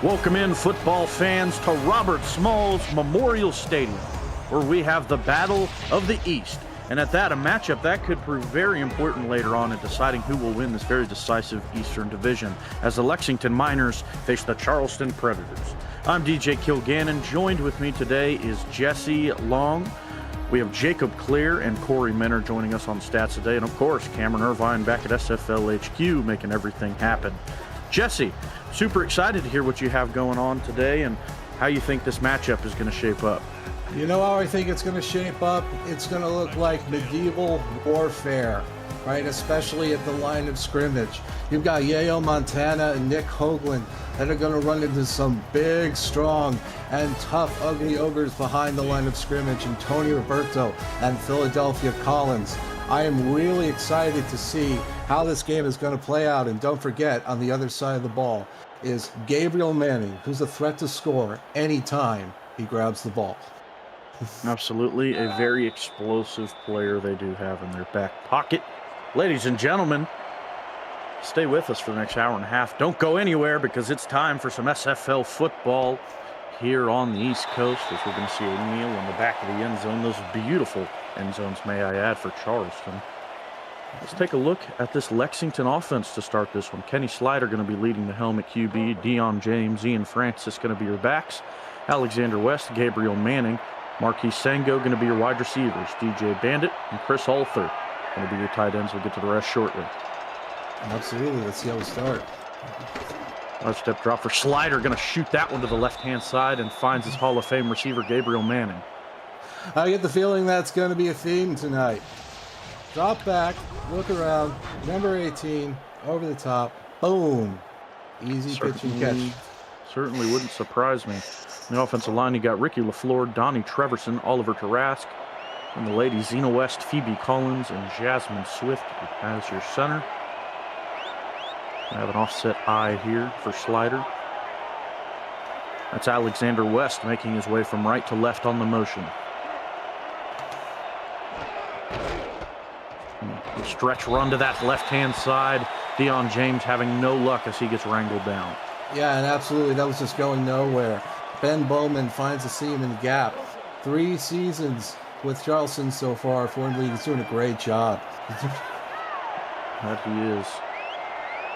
Welcome in, football fans, to Robert Smalls Memorial Stadium, where we have the Battle of the East. And at that, a matchup that could prove very important later on in deciding who will win this very decisive Eastern Division, as the Lexington Miners face the Charleston Predators. I'm DJ Kilgannon. Joined with me today is Jesse Long. We have Jacob Clear and Corey Minner joining us on Stats Today. And of course, Cameron Irvine back at SFL HQ making everything happen. Jesse, super excited to hear what you have going on today and how you think this matchup is going to shape up. You know how I think it's going to shape up? It's going to look like medieval warfare, right? Especially at the line of scrimmage. You've got Yale Montana and Nick Hoagland that are going to run into some big, strong, and tough, ugly ogres behind the line of scrimmage, and Tony Roberto and Philadelphia Collins. I am really excited to see how this game is going to play out. And don't forget, on the other side of the ball is Gabriel Manning, who's a threat to score anytime he grabs the ball. Absolutely, a very explosive player they do have in their back pocket. Ladies and gentlemen, stay with us for the next hour and a half. Don't go anywhere, because it's time for some SFL football here on the East Coast, as we're going to see O'Neal in the back of the end zone. Those beautiful end zones, may I add, for Charleston. Let's take a look at this Lexington offense to start this one. Kenny Slider going to be leading the helm at QB. Deion James, Ian Francis going to be your backs. Alexander West, Gabriel Manning. Marquis Sango going to be your wide receivers. DJ Bandit and Chris Alther going to be your tight ends. We'll get to the rest shortly. Absolutely. Let's see how we start. 5-step drop for Slider. Going to shoot that one to the left-hand side and finds his Hall of Fame receiver, Gabriel Manning. I get the feeling that's going to be a theme tonight. Drop back, look around, number 18, over the top, boom. Easy pitch and catch. Certainly wouldn't surprise me. In the offensive line, you got Ricky LaFleur, Donnie Treverson, Oliver Tarask, and the ladies, Zena West, Phoebe Collins, and Jasmine Swift as your center. I have an offset eye here for Slider. That's Alexander West making his way from right to left on the motion. Stretch run to that left-hand side. Deion James having no luck as he gets wrangled down. Yeah, and absolutely, that was just going nowhere. Ben Bowman finds a seam in the gap. 3 seasons with Charleston so far. Formerly, he's doing a great job. That he is.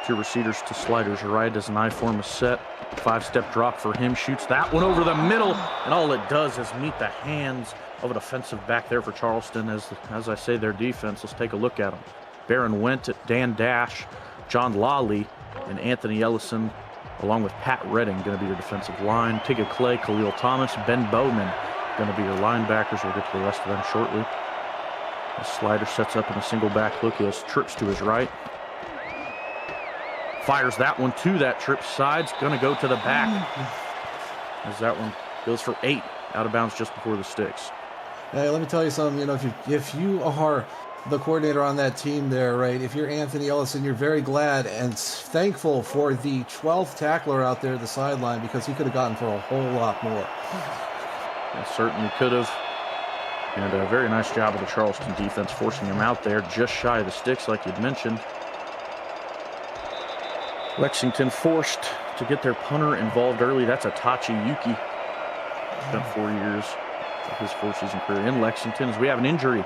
2 receivers to Slider's right as an I-form is set. 5-step drop for him. Shoots that one over the middle. And all it does is meet the hands of a defensive back there for Charleston. As I say, their defense. Let's take a look at them. Baron Went, Dan Dash, John Lawley, and Anthony Ellison, along with Pat Redding, going to be your defensive line. Tigga Clay, Khalil Thomas, Ben Bowman, going to be your linebackers. We'll get to the rest of them shortly. The Slider sets up in a single back look. He has trips to his right. Fires that one to that trip side. It's going to go to the back. As that one goes for 8, out of bounds just before the sticks. Hey, let me tell you something. You know, if you are the coordinator on that team there, right? If you're Anthony Ellison, you're very glad and thankful for the 12th tackler out there at the sideline, because he could have gotten for a whole lot more. Yeah, certainly could have. And a very nice job of the Charleston defense forcing him out there just shy of the sticks, like you'd mentioned. Lexington forced to get their punter involved early. That's Atachi Yuki. Spent 4 years of his 4-season career in Lexington. As we have an injury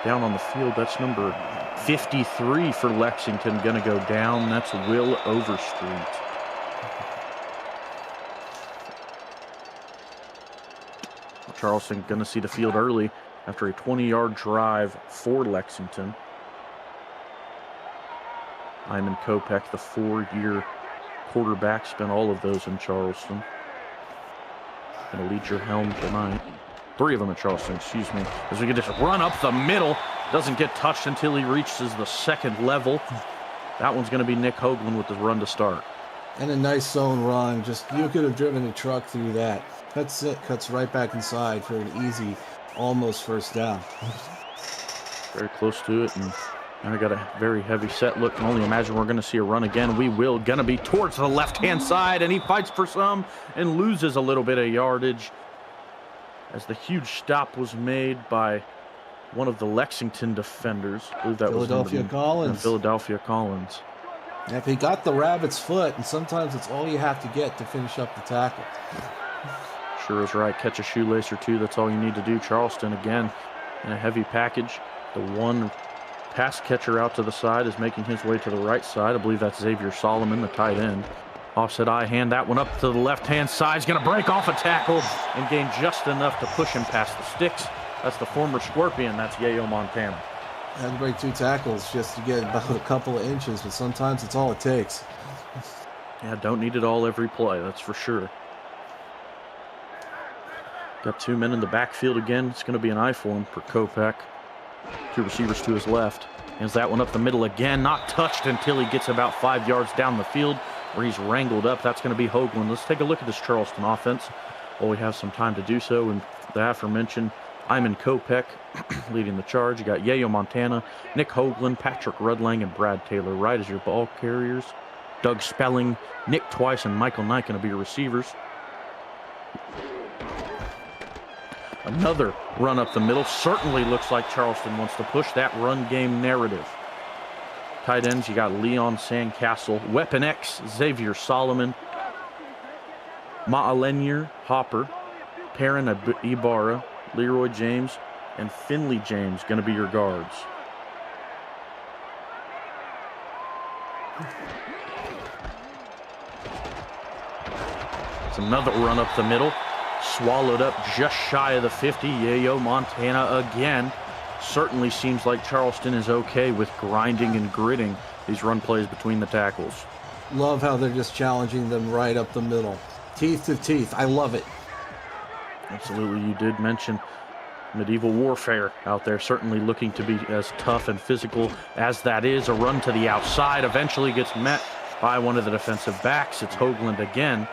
down on the field, that's number 53 for Lexington, going to go down. That's Will Overstreet. Charleston going to see the field early after a 20-yard drive for Lexington. Hyman Kopech, the 4-year quarterback, spent all of those in Charleston. Going to lead your helm tonight. 3 of them in Charleston, excuse me. As we get this run up the middle. Doesn't get touched until he reaches the 2nd level. That one's going to be Nick Hoagland with the run to start. And a nice zone run. Just, you could have driven a truck through that. Cuts it, cuts right back inside for an easy, almost first down. Very close to it, and I got a very heavy set look. Can only imagine we're going to see a run again. We will. Going to be towards the left-hand side, and he fights for some and loses a little bit of yardage as the huge stop was made by one of the Lexington defenders. I believe that Philadelphia was Collins. Philadelphia Collins. If he got the rabbit's foot, and sometimes it's all you have to get to finish up the tackle. Sure is right. Catch a shoelace or two. That's all you need to do. Charleston again in a heavy package. The one pass catcher out to the side is making his way to the right side. I believe that's Xavier Solomon, the tight end. Offset eye hand that one up to the left-hand side. He's going to break off a tackle and gain just enough to push him past the sticks. That's the former Scorpion. That's Yayo Montana. Had to break 2 tackles just to get about a couple of inches, but sometimes it's all it takes. Yeah, don't need it all every play, that's for sure. Got 2 men in the backfield again. It's going to be an eye for him for Kopeck. 2 receivers to his left. Hands that one up the middle again. Not touched until he gets about 5 yards down the field where he's wrangled up. That's going to be Hoagland. Let's take a look at this Charleston offense while we have some time to do so. And the aforementioned Iman Kopeck leading the charge. You got Yayo Montana, Nick Hoagland, Patrick Rudlang, and Brad Taylor Wright as your ball carriers. Doug Spelling, Nick Twice, and Michael Knight going to be your receivers. Another run up the middle. Certainly looks like Charleston wants to push that run game narrative. Tight ends, you got Leon Sandcastle, Weapon X, Xavier Solomon, Ma'alenier, Hopper, Perrin Ibarra, Leroy James, and Finley James going to be your guards. It's another run up the middle. Swallowed up just shy of the 50. Yayo Montana again. Certainly seems like Charleston is okay with grinding and gritting these run plays between the tackles. Love how they're just challenging them right up the middle. Teeth to teeth. I love it. Absolutely. You did mention medieval warfare out there, certainly looking to be as tough and physical as that is. A run to the outside eventually gets met by one of the defensive backs. It's Hoagland again.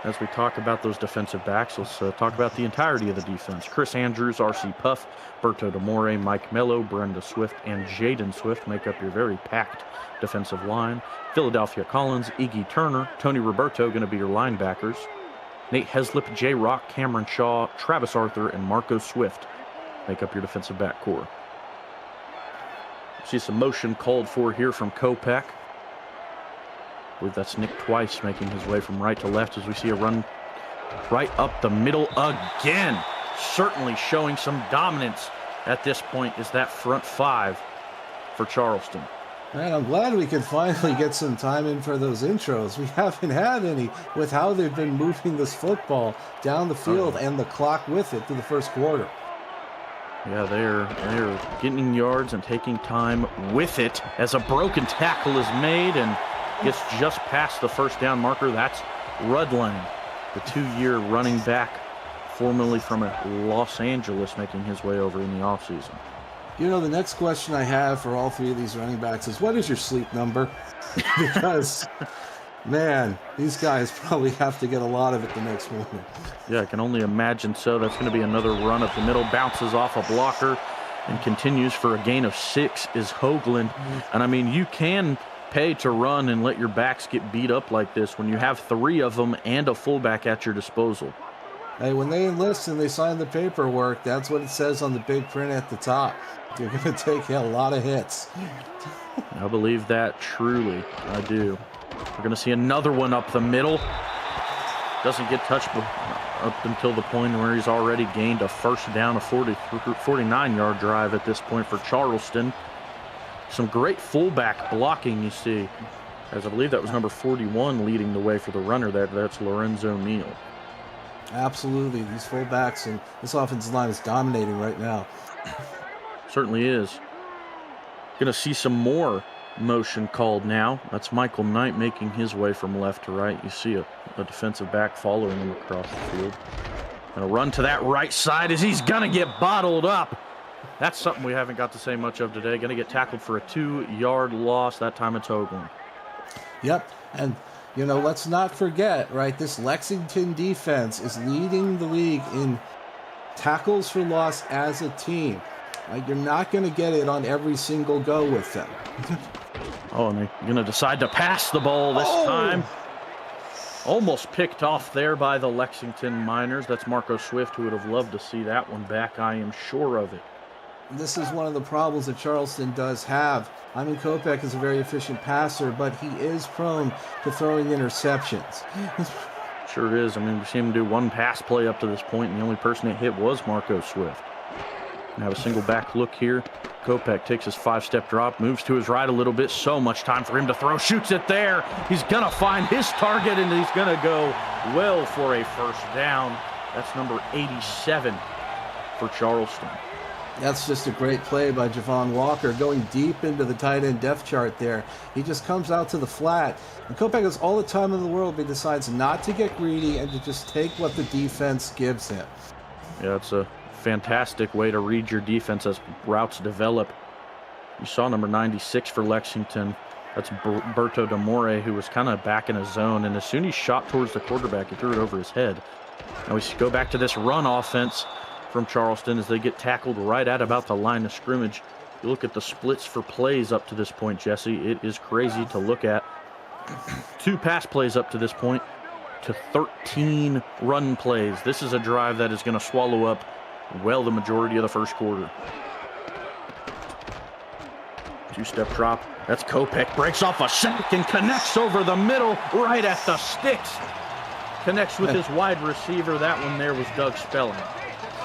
As we talk about those defensive backs, let's talk about the entirety of the defense. Chris Andrews, R.C. Puff, Berto DeMore, Mike Mello, Brenda Swift, and Jaden Swift make up your very packed defensive line. Philadelphia Collins, Iggy Turner, Tony Roberto going to be your linebackers. Nate Heslip, Jay Rock, Cameron Shaw, Travis Arthur, and Marco Swift make up your defensive back core. See some motion called for here from Kopeck. I believe that's Nick Twice making his way from right to left as we see a run right up the middle again. Certainly showing some dominance at this point is that front 5 for Charleston. Man, I'm glad we could finally get some time in for those intros. We haven't had any with how they've been moving this football down the field and the clock with it through the first quarter. Yeah, they're getting yards and taking time with it as a broken tackle is made and gets just past the first down marker. That's Rudlang, the 2-year running back, formerly from Los Angeles, making his way over in the offseason. You know, the next question I have for all 3 of these running backs is, what is your sleep number? Because, man, these guys probably have to get a lot of it the next morning. Yeah, I can only imagine so. That's going to be another run up the middle, bounces off a blocker, and continues for a gain of 6 is Hoagland. And, I mean, you can pay to run and let your backs get beat up like this when you have 3 of them and a fullback at your disposal. Hey, when they enlist and they sign the paperwork, that's what it says on the big print at the top. You're going to take a lot of hits. I believe that truly. I do. We're going to see another one up the middle. Doesn't get touched up until the point where he's already gained a first down, a 49-yard drive at this point for Charleston. Some great fullback blocking, you see, as I believe that was number 41 leading the way for the runner there. That's Lorenzo Neal. Absolutely. These fullbacks and this offensive line is dominating right now. Certainly is. Going to see some more motion called now. That's Michael Knight making his way from left to right. You see a defensive back following him across the field. Going to run to that right side as he's going to get bottled up. That's something we haven't got to say much of today. Going to get tackled for a 2-yard loss. That time it's Hoagland. Yep. And, you know, let's not forget, right, this Lexington defense is leading the league in tackles for loss as a team. Like, you're not going to get it on every single go with them. Oh, and they're going to decide to pass the ball this time. Almost picked off there by the Lexington Miners. That's Marco Swift, who would have loved to see that one back. I am sure of it. This is one of the problems that Charleston does have. I mean, Kopech is a very efficient passer, but he is prone to throwing interceptions. Sure is. I mean, we've seen him do one pass play up to this point, and the only person it hit was Marco Swift. And have a single back look here. Kopech takes his 5-step drop, moves to his right a little bit. So much time for him to throw. Shoots it there. He's going to find his target, and he's going to go well for a first down. That's number 87 for Charleston. That's just a great play by Javon Walker, going deep into the tight end depth chart there. He just comes out to the flat. And Kopech has all the time in the world, but he decides not to get greedy and to just take what the defense gives him. Yeah, it's a fantastic way to read your defense as routes develop. You saw number 96 for Lexington. That's Berto Demore, who was kind of back in a zone, and as soon as he shot towards the quarterback, he threw it over his head. Now we go back to this run offense from Charleston as they get tackled right at about the line of scrimmage. You look at the splits for plays up to this point, Jesse. It is crazy to look at. 2 pass plays up to this point to 13 run plays. This is a drive that is going to swallow up well the majority of the first quarter. 2-step drop. That's Kopech. Breaks off a sack and connects over the middle right at the sticks. Connects with his wide receiver. That one there was Doug Spelling.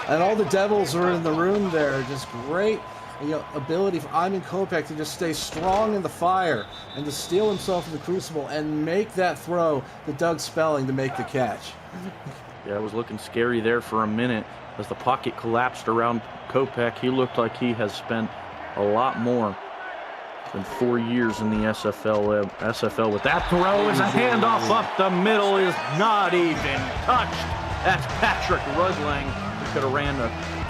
And all the Devils are in the room there. Just great ability for Iman Kopech to just stay strong in the fire and to steel himself in the crucible and make that throw to Doug Spelling to make the catch. Yeah, it was looking scary there for a minute. As the pocket collapsed around Kopech, he looked like he has spent a lot more than 4 years in the SFL. With that throw is a handoff up the middle, is not even touched. That's Patrick Rudlang, who could have ran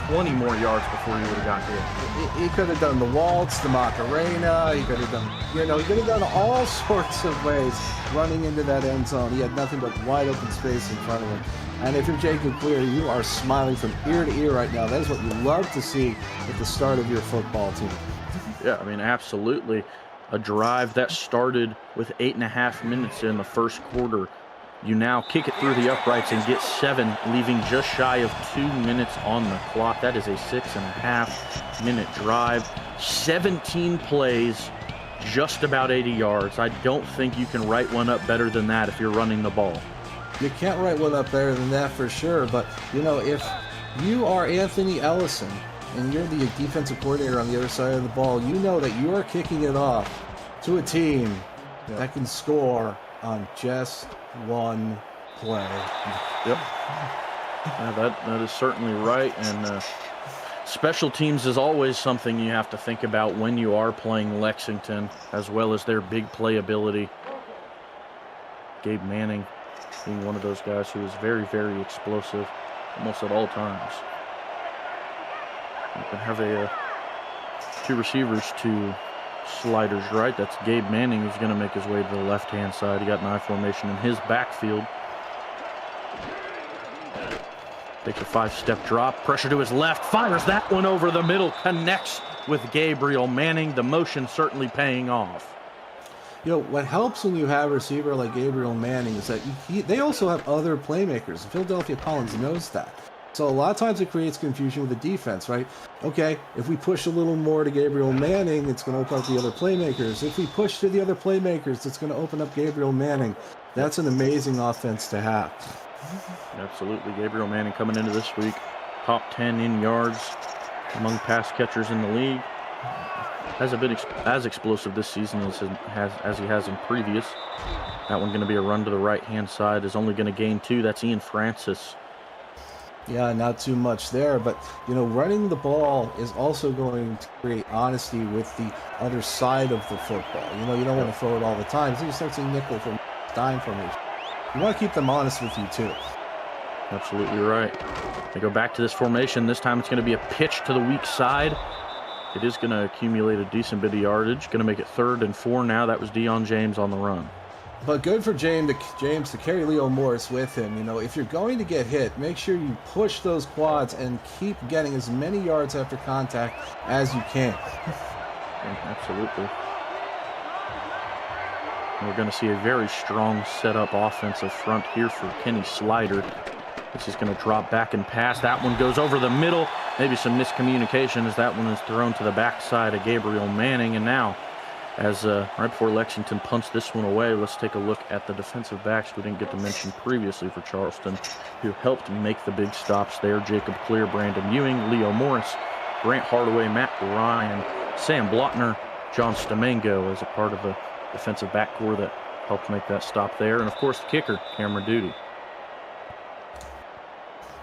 20 more yards before he would have got hit. He could have done the waltz, the Macarena. He could have done, he could have done all sorts of ways running into that end zone. He had nothing but wide open space in front of him. And if you're Jacob Clear, you are smiling from ear to ear right now. That is what you love to see at the start of your football team. Yeah, I mean, absolutely. A drive that started with 8.5 minutes in the first quarter. You now kick it through the uprights and get 7, leaving just shy of 2 minutes on the clock. That is a 6.5-minute drive. 17 plays, just about 80 yards. I don't think you can write one up better than that if you're running the ball. You can't write one up better than that for sure, but if you are Anthony Ellison and you're the defensive coordinator on the other side of the ball, you know that you are kicking it off to a team that can score on just one play. Yep. That is certainly right, and special teams is always something you have to think about when you are playing Lexington, as well as their big playability. Gabe Manning being one of those guys who is very, very explosive almost at all times. You can have 2 receivers, 2 sliders right. That's Gabe Manning, who's going to make his way to the left-hand side. He got an I formation in his backfield. Takes a 5-step drop, pressure to his left, fires that one over the middle, connects with Gabriel Manning. The motion certainly paying off. What helps when you have a receiver like Gabriel Manning is that they also have other playmakers. Philadelphia Collins knows that. So a lot of times it creates confusion with the defense, right? Okay, if we push a little more to Gabriel Manning, it's going to open up the other playmakers. If we push to the other playmakers, it's going to open up Gabriel Manning. That's an amazing offense to have. Absolutely. Gabriel Manning coming into this week, top 10 in yards among pass catchers in the league. Hasn't been as explosive this season as he has in previous. That one going to be a run to the right-hand side. Is only going to gain 2. That's Ian Francis. Yeah, not too much there, but running the ball is also going to create honesty with the other side of the football. You don't want to throw it all the time. So you start seeing nickel from dime formation. You want to keep them honest with you too. Absolutely right. They go back to this formation. This time it's going to be a pitch to the weak side. It is going to accumulate a decent bit of yardage. Going to make it 3rd and 4 now. That was Deion James on the run. But good for James to carry Leo Morris with him. If you're going to get hit, make sure you push those quads and keep getting as many yards after contact as you can. Yeah, absolutely. We're going to see a very strong setup offensive front here for Kenny Slider. This is going to drop back and pass. That one goes over the middle. Maybe some miscommunication as that one is thrown to the backside of Gabriel Manning. And now, as right before Lexington punts this one away, let's take a look at the defensive backs we didn't get to mention previously for Charleston, who helped make the big stops there. Jacob Clear, Brandon Ewing, Leo Morris, Grant Hardaway, Matt Ryan, Sam Blotner, John Stamengo as a part of the defensive back core that helped make that stop there. And, of course, the kicker, Cameron Duty.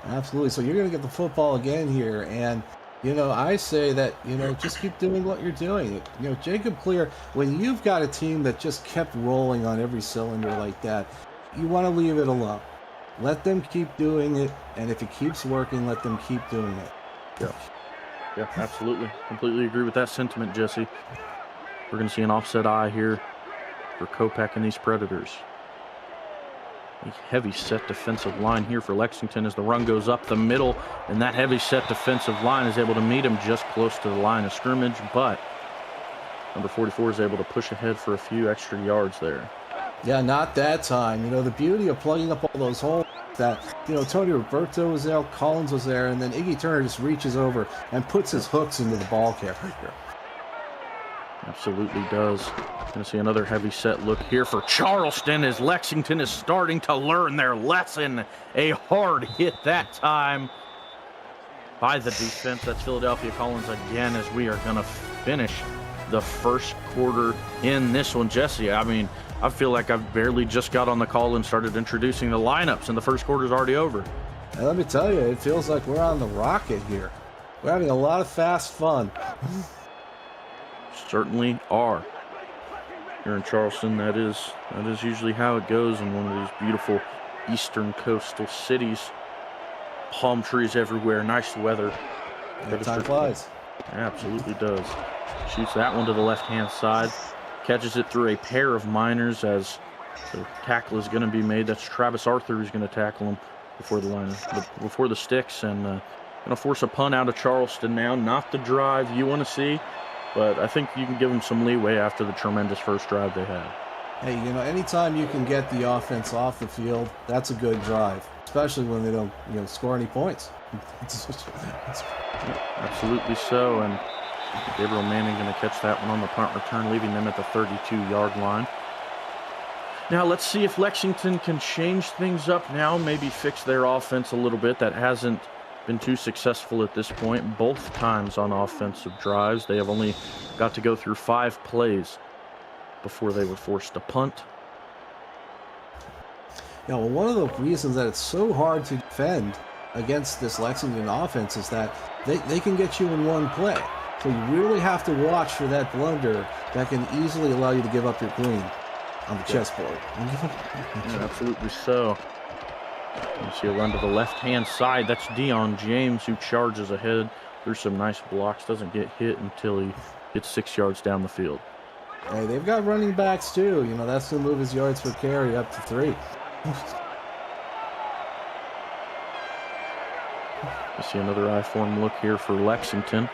Absolutely. So you're going to get the football again here. And, I say that, just keep doing what you're doing. Jacob Clear, when you've got a team that just kept rolling on every cylinder like that, you want to leave it alone. Let them keep doing it. And if it keeps working, let them keep doing it. Yeah, absolutely. Completely agree with that sentiment, Jesse. We're going to see an offset eye here for Kopak and these Predators. A heavy set defensive line here for Lexington as the run goes up the middle, and that heavy set defensive line is able to meet him just close to the line of scrimmage, but number 44 is able to push ahead for a few extra yards there. Yeah, not that time. The beauty of plugging up all those holes that, Tony Roberto was there, Collins was there, and then Iggy Turner just reaches over and puts his hooks into the ball carrier. Absolutely does. Going to see another heavy set look here for Charleston as Lexington is starting to learn their lesson. A hard hit that time by the defense. That's Philadelphia Collins again as we are going to finish the first quarter in this one. Jesse, I mean, I feel like I've barely just got on the call and started introducing the lineups, and the first quarter's already over. And let me tell you, it feels like we're on the rocket here. We're having a lot of fast fun. Certainly are. Here in Charleston, that is usually how it goes in one of these beautiful eastern coastal cities. Palm trees everywhere, nice weather. Time flies. Absolutely does. Shoots that one to the left-hand side. Catches it through a pair of minors as the tackle is going to be made. That's Travis Arthur who's going to tackle him before the sticks, and going to force a punt out of Charleston now. Not the drive you want to see, but I think you can give them some leeway after the tremendous first drive they had. Hey, anytime you can get the offense off the field, that's a good drive, especially when they don't, score any points. Absolutely so, and Gabriel Manning going to catch that one on the punt return, leaving them at the 32-yard line. Now let's see if Lexington can change things up now, maybe fix their offense a little bit. That hasn't been too successful at this point. Both times on offensive drives, they have only got to go through 5 plays before they were forced to punt. Yeah, well, one of the reasons that it's so hard to defend against this Lexington offense is that they can get you in one play. So you really have to watch for that blunder that can easily allow you to give up your green on the chessboard. Yeah, absolutely so. You see a run to the left-hand side. That's Deion James who charges ahead through some nice blocks. Doesn't get hit until he gets 6 yards down the field. Hey, they've got running backs too. That's going to move his yards per carry up to 3. You see another I-form look here for Lexington.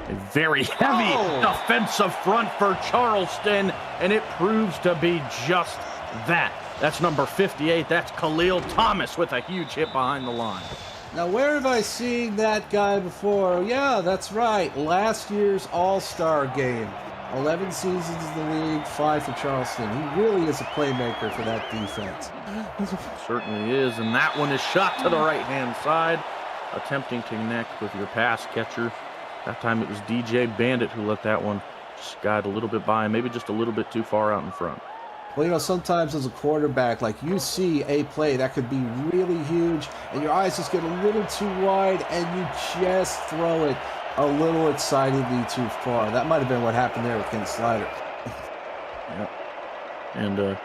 A very heavy defensive front for Charleston, and it proves to be just that. That's number 58. That's Khalil Thomas with a huge hit behind the line. Now, where have I seen that guy before? Yeah, that's right. Last year's All-Star game. 11 seasons in the league, 5 for Charleston. He really is a playmaker for that defense. Certainly is, and that one is shot to the right-hand side, attempting to connect with your pass catcher. That time it was DJ Bandit who let that one just guide a little bit by, maybe just a little bit too far out in front. Well, sometimes as a quarterback, like you see a play that could be really huge, and your eyes just get a little too wide, and you just throw it a little excitedly too far. That might have been what happened there with Ken Slider. Yeah. And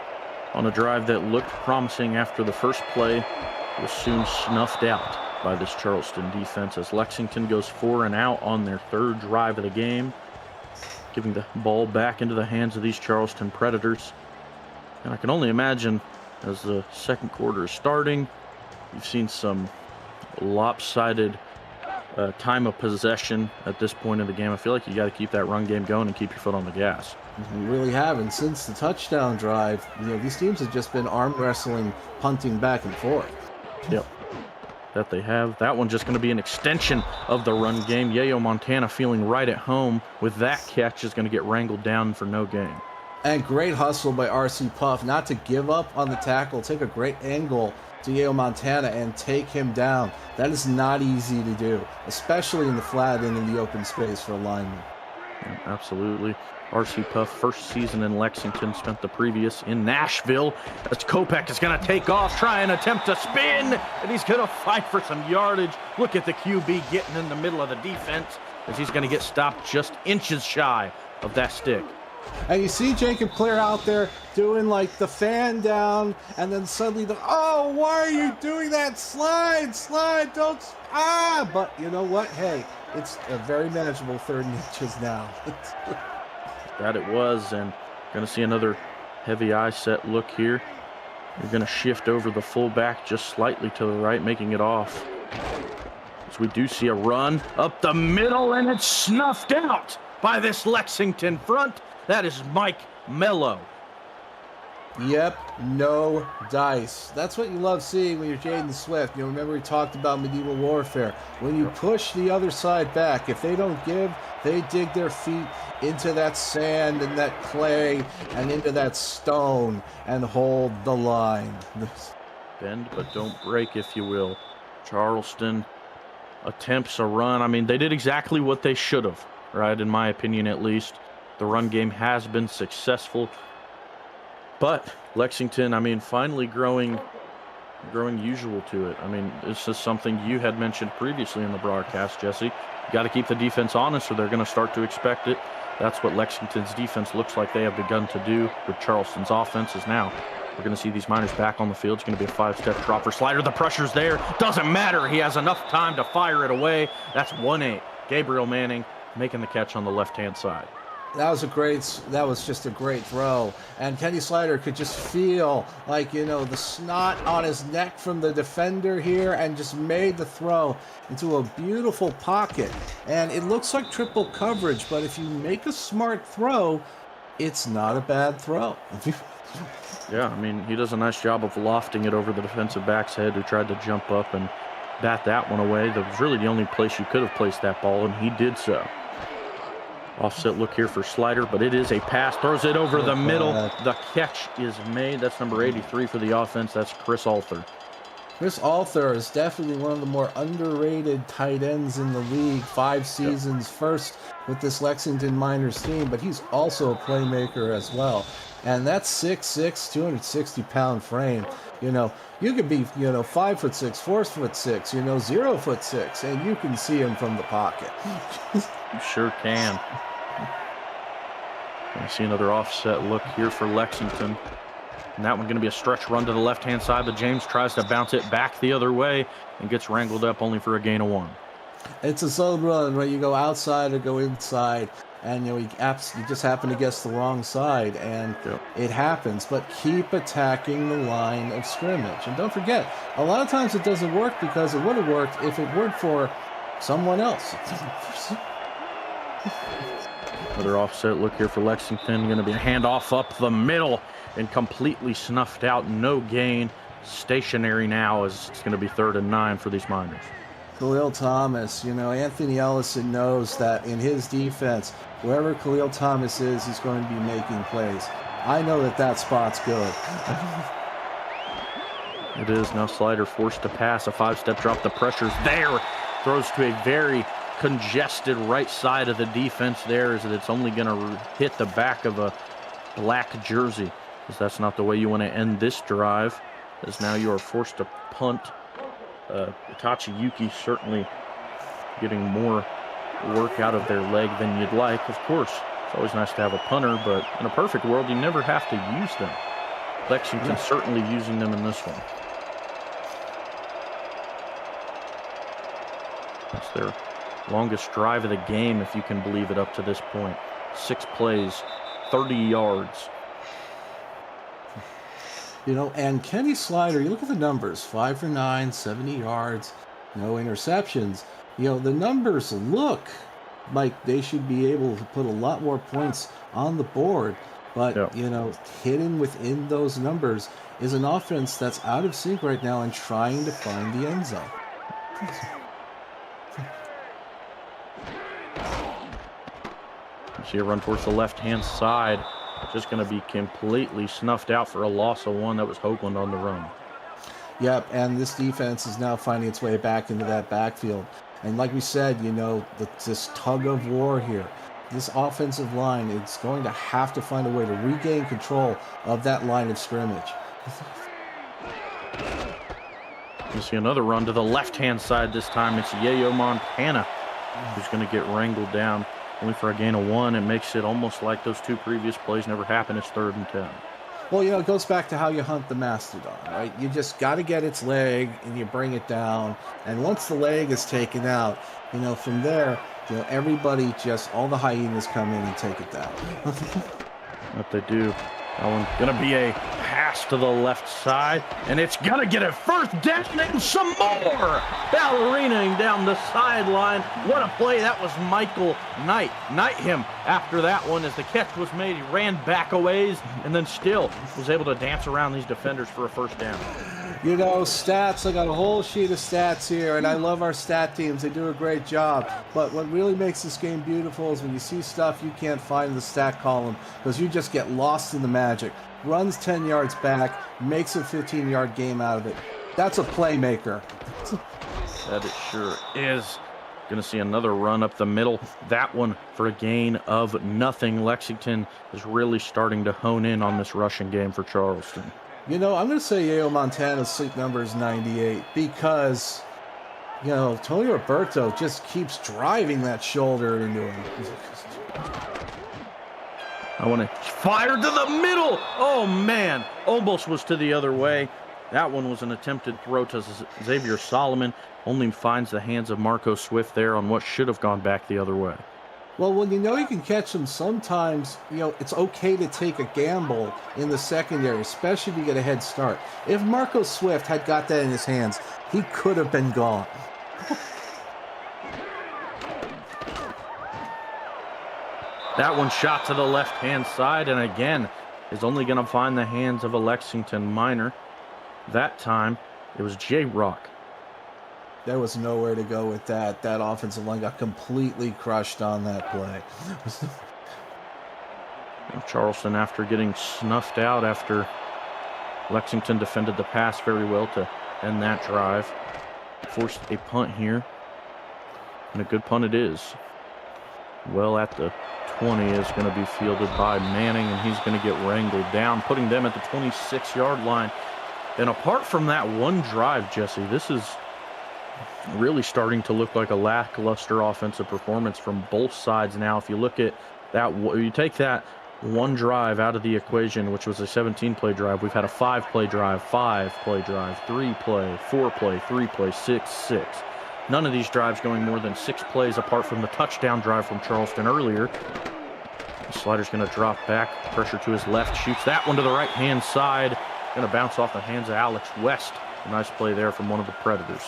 on a drive that looked promising after the first play, was soon snuffed out by this Charleston defense as Lexington goes 4 and out on their 3rd drive of the game, giving the ball back into the hands of these Charleston Predators. And I can only imagine as the second quarter is starting, you've seen some lopsided time of possession at this point in the game. I feel like you got to keep that run game going and keep your foot on the gas. You really have, and since the touchdown drive, these teams have just been arm wrestling, punting back and forth. Yep. that they have. That one just going to be an extension of the run game. Yayo Montana feeling right at home with that catch is going to get wrangled down for no gain. And great hustle by RC Puff not to give up on the tackle, take a great angle to Yayo Montana and take him down. That is not easy to do, especially in the flat and in the open space for a lineman. Yeah, absolutely. RC Puff, first season in Lexington, spent the previous in Nashville. As Kopech is going to take off, try and attempt to spin, and he's going to fight for some yardage. Look at the QB getting in the middle of the defense as he's going to get stopped just inches shy of that stick. And you see Jacob Clear out there doing like the fan down, and then suddenly oh, why are you doing that? Slide, don't, but you know what? Hey, it's a very manageable 3rd and inches now. That it was, and going to see another heavy eye set look here. You're going to shift over the fullback just slightly to the right, making it off. As we do see a run up the middle, and it's snuffed out by this Lexington front. That is Mike Mello. Yep, no dice. That's what you love seeing when you're Jaden Swift. You know, remember we talked about medieval warfare. When you push the other side back, if they don't give, they dig their feet into that sand and that clay and into that stone and hold the line. Bend but don't break, if you will. Charleston attempts a run. I mean, they did exactly what they should have, right? In my opinion, at least. The run game has been successful. But Lexington, I mean, finally growing usual to it. I mean, this is something you had mentioned previously in the broadcast, Jesse. You got to keep the defense honest or they're going to start to expect it. That's what Lexington's defense looks like they have begun to do with Charleston's offenses now. We're going to see these Miners back on the field. It's going to be a 5-step drop for Slider. The pressure's there. Doesn't matter. He has enough time to fire it away. That's 1-8. Gabriel Manning making the catch on the left-hand side. That was just a great throw. And Kenny Slider could just feel like, you know, the snot on his neck from the defender here and just made the throw into a beautiful pocket. And it looks like triple coverage, but if you make a smart throw, it's not a bad throw. Yeah, I mean, he does a nice job of lofting it over the defensive back's head who tried to jump up and bat that one away. That was really the only place you could have placed that ball, and he did so. Offset look here for Slider, but it is a pass. Throws it over the middle. The catch is made. That's number 83 for the offense. That's Chris Arthur. Chris Arthur is definitely one of the more underrated tight ends in the league. 5 seasons, first with this Lexington Miners team, but he's also a playmaker as well. And that's 6'6", 260-pound frame. You know, you could be, 5'6", 4'6", 0'6", and you can see him from the pocket. You sure can. I see another offset look here for Lexington. And that one going to be a stretch run to the left-hand side, but James tries to bounce it back the other way and gets wrangled up only for a gain of 1. It's a zone run where you go outside or go inside, and you just happen to guess the wrong side, and it happens. But keep attacking the line of scrimmage. And don't forget, a lot of times it doesn't work because it would have worked if it worked for someone else. Another offset look here for Lexington. Going to be a handoff up the middle and completely snuffed out. No gain. Stationary now as it's going to be 3rd and 9 for these Miners. Khalil Thomas, Anthony Ellison knows that in his defense, wherever Khalil Thomas is, he's going to be making plays. I know that spot's good. It is. Now Slider forced to pass. A 5-step drop. The pressure's there. Throws to a very congested right side of the defense there, as it's only going to hit the back of a black jersey, because that's not the way you want to end this drive, as now you are forced to punt. Itachi Yuki certainly getting more work out of their leg than you'd like. Of course, it's always nice to have a punter, but in a perfect world, you never have to use them. Lexington certainly using them in this one. That's their longest drive of the game, if you can believe it, up to this point. 6 plays, 30 yards. And Kenny Slider, you look at the numbers, 5 for 9, 70 yards, no interceptions. The numbers look like they should be able to put a lot more points on the board. But, hidden within those numbers is an offense that's out of sync right now and trying to find the end zone. See a run towards the left-hand side. Just going to be completely snuffed out for a loss of 1. That was Hoagland on the run. Yep, and this defense is now finding its way back into that backfield. And like we said, you know, this tug of war here. This offensive line is going to have to find a way to regain control of that line of scrimmage. You see another run to the left-hand side this time. It's Yayo Montana who's going to get wrangled down. Only for a gain of 1. It makes it almost like those 2 previous plays never happened. It's 3rd and 10. Well, you know, it goes back to how you hunt the mastodon, right? You just got to get its leg and you bring it down. And once the leg is taken out, you know, from there, you know, everybody just, all the hyenas come in and take it down. What they do. That one's going to be a pass to the left side, and it's going to get a first down and some more. Ballerinaing down the sideline. What a play. That was Michael Knight. Knight him after that one as the catch was made. He ran back a ways and then still was able to dance around these defenders for a first down. You know, stats, I got a whole sheet of stats here, and I love our stat teams. They do a great job. But what really makes this game beautiful is when you see stuff you can't find in the stat column because you just get lost in the magic. Runs 10 yards back, makes a 15-yard game out of it. That's a playmaker. That it sure is. Going to see another run up the middle. That one for a gain of nothing. Lexington is really starting to hone in on this rushing game for Charleston. You know, I'm going to say Yayo Montana's sleep number is 98 because, you know, Tony Roberto just keeps driving that shoulder into him. I want to fire to the middle. Oh, man. Almost was to the other way. That one was an attempted throw to Xavier Solomon. Only finds the hands of Marco Swift there on what should have gone back the other way. Well, when you know you can catch them, sometimes, you know, it's okay to take a gamble in the secondary, especially if you get a head start. If Marco Swift had got that in his hands, he could have been gone. That one shot to the left-hand side, and again, is only going to find the hands of a Lexington minor. That time, it was J-Rock. There was nowhere to go with that. That offensive line got completely crushed on that play. Charleston, after getting snuffed out after Lexington defended the pass very well to end that drive, forced a punt here. And a good punt it is. Well at the 20 is going to be fielded by Manning, and he's going to get wrangled down, putting them at the 26-yard line. And apart from that one drive, Jesse, this is really starting to look like a lackluster offensive performance from both sides now. If you look at that, you take that one drive out of the equation, which was a 17-play drive. We've had a 5-play drive, 5-play drive, 3-play, 4-play, 3-play, 6. None of these drives going more than 6 plays apart from the touchdown drive from Charleston earlier. The slider's going to drop back, pressure to his left, shoots that one to the right-hand side. Going to bounce off the hands of Alex West. A nice play there from one of the Predators.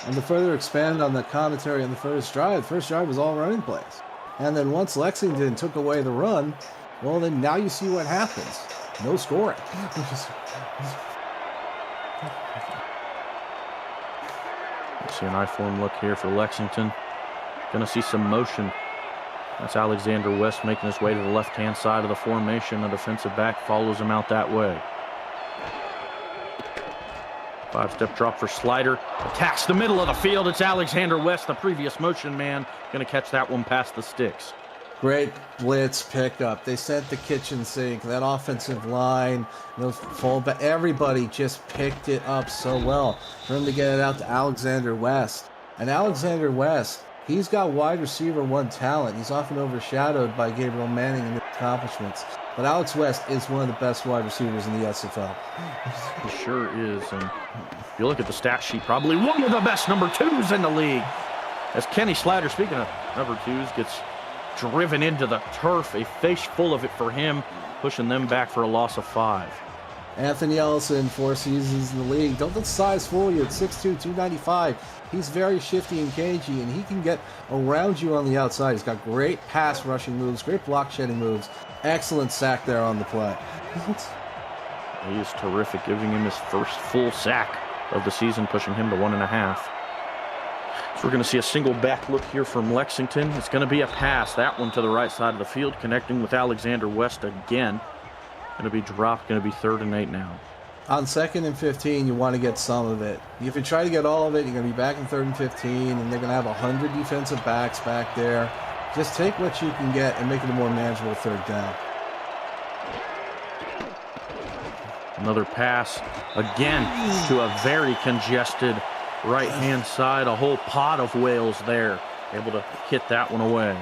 And to further expand on the commentary on the first drive was all running plays. And then once Lexington took away the run, well, then now you see what happens. No scoring. See an I-form look here for Lexington. Going to see some motion. That's Alexander West making his way to the left-hand side of the formation. A defensive back follows him out that way. 5-step drop for Slider. Attacks the middle of the field. It's Alexander West, the previous motion man. Going to catch that one past the sticks. Great blitz pickup. They sent the kitchen sink. That offensive line, but everybody just picked it up so well for him to get it out to Alexander West. And Alexander West, he's got wide receiver 1 talent. He's often overshadowed by Gabriel Manning in his accomplishments. But Alex West is one of the best wide receivers in the SFL. He sure is. And if you look at the stat sheet, probably one of the best number 2s in the league. As Kenny Slider, speaking of number 2s, gets driven into the turf, a face full of it for him, pushing them back for a loss of 5. Anthony Ellison, 4 seasons in the league. Don't let size fool you. At 6'2", 295. He's very shifty and cagey, and he can get around you on the outside. He's got great pass rushing moves, great block shedding moves. Excellent sack there on the play. He is terrific, giving him his first full sack of the season, pushing him to 1.5. We're going to see a single back look here from Lexington. It's going to be a pass. That one to the right side of the field, connecting with Alexander West again. Going to be dropped. Going to be 3rd and 8 now. On 2nd and 15, you want to get some of it. If you try to get all of it, you're going to be back in 3rd and 15, and they're going to have 100 defensive backs back there. Just take what you can get and make it a more manageable 3rd down. Another pass again to a very congested right-hand side. A whole pot of whales there. Able to hit that one away.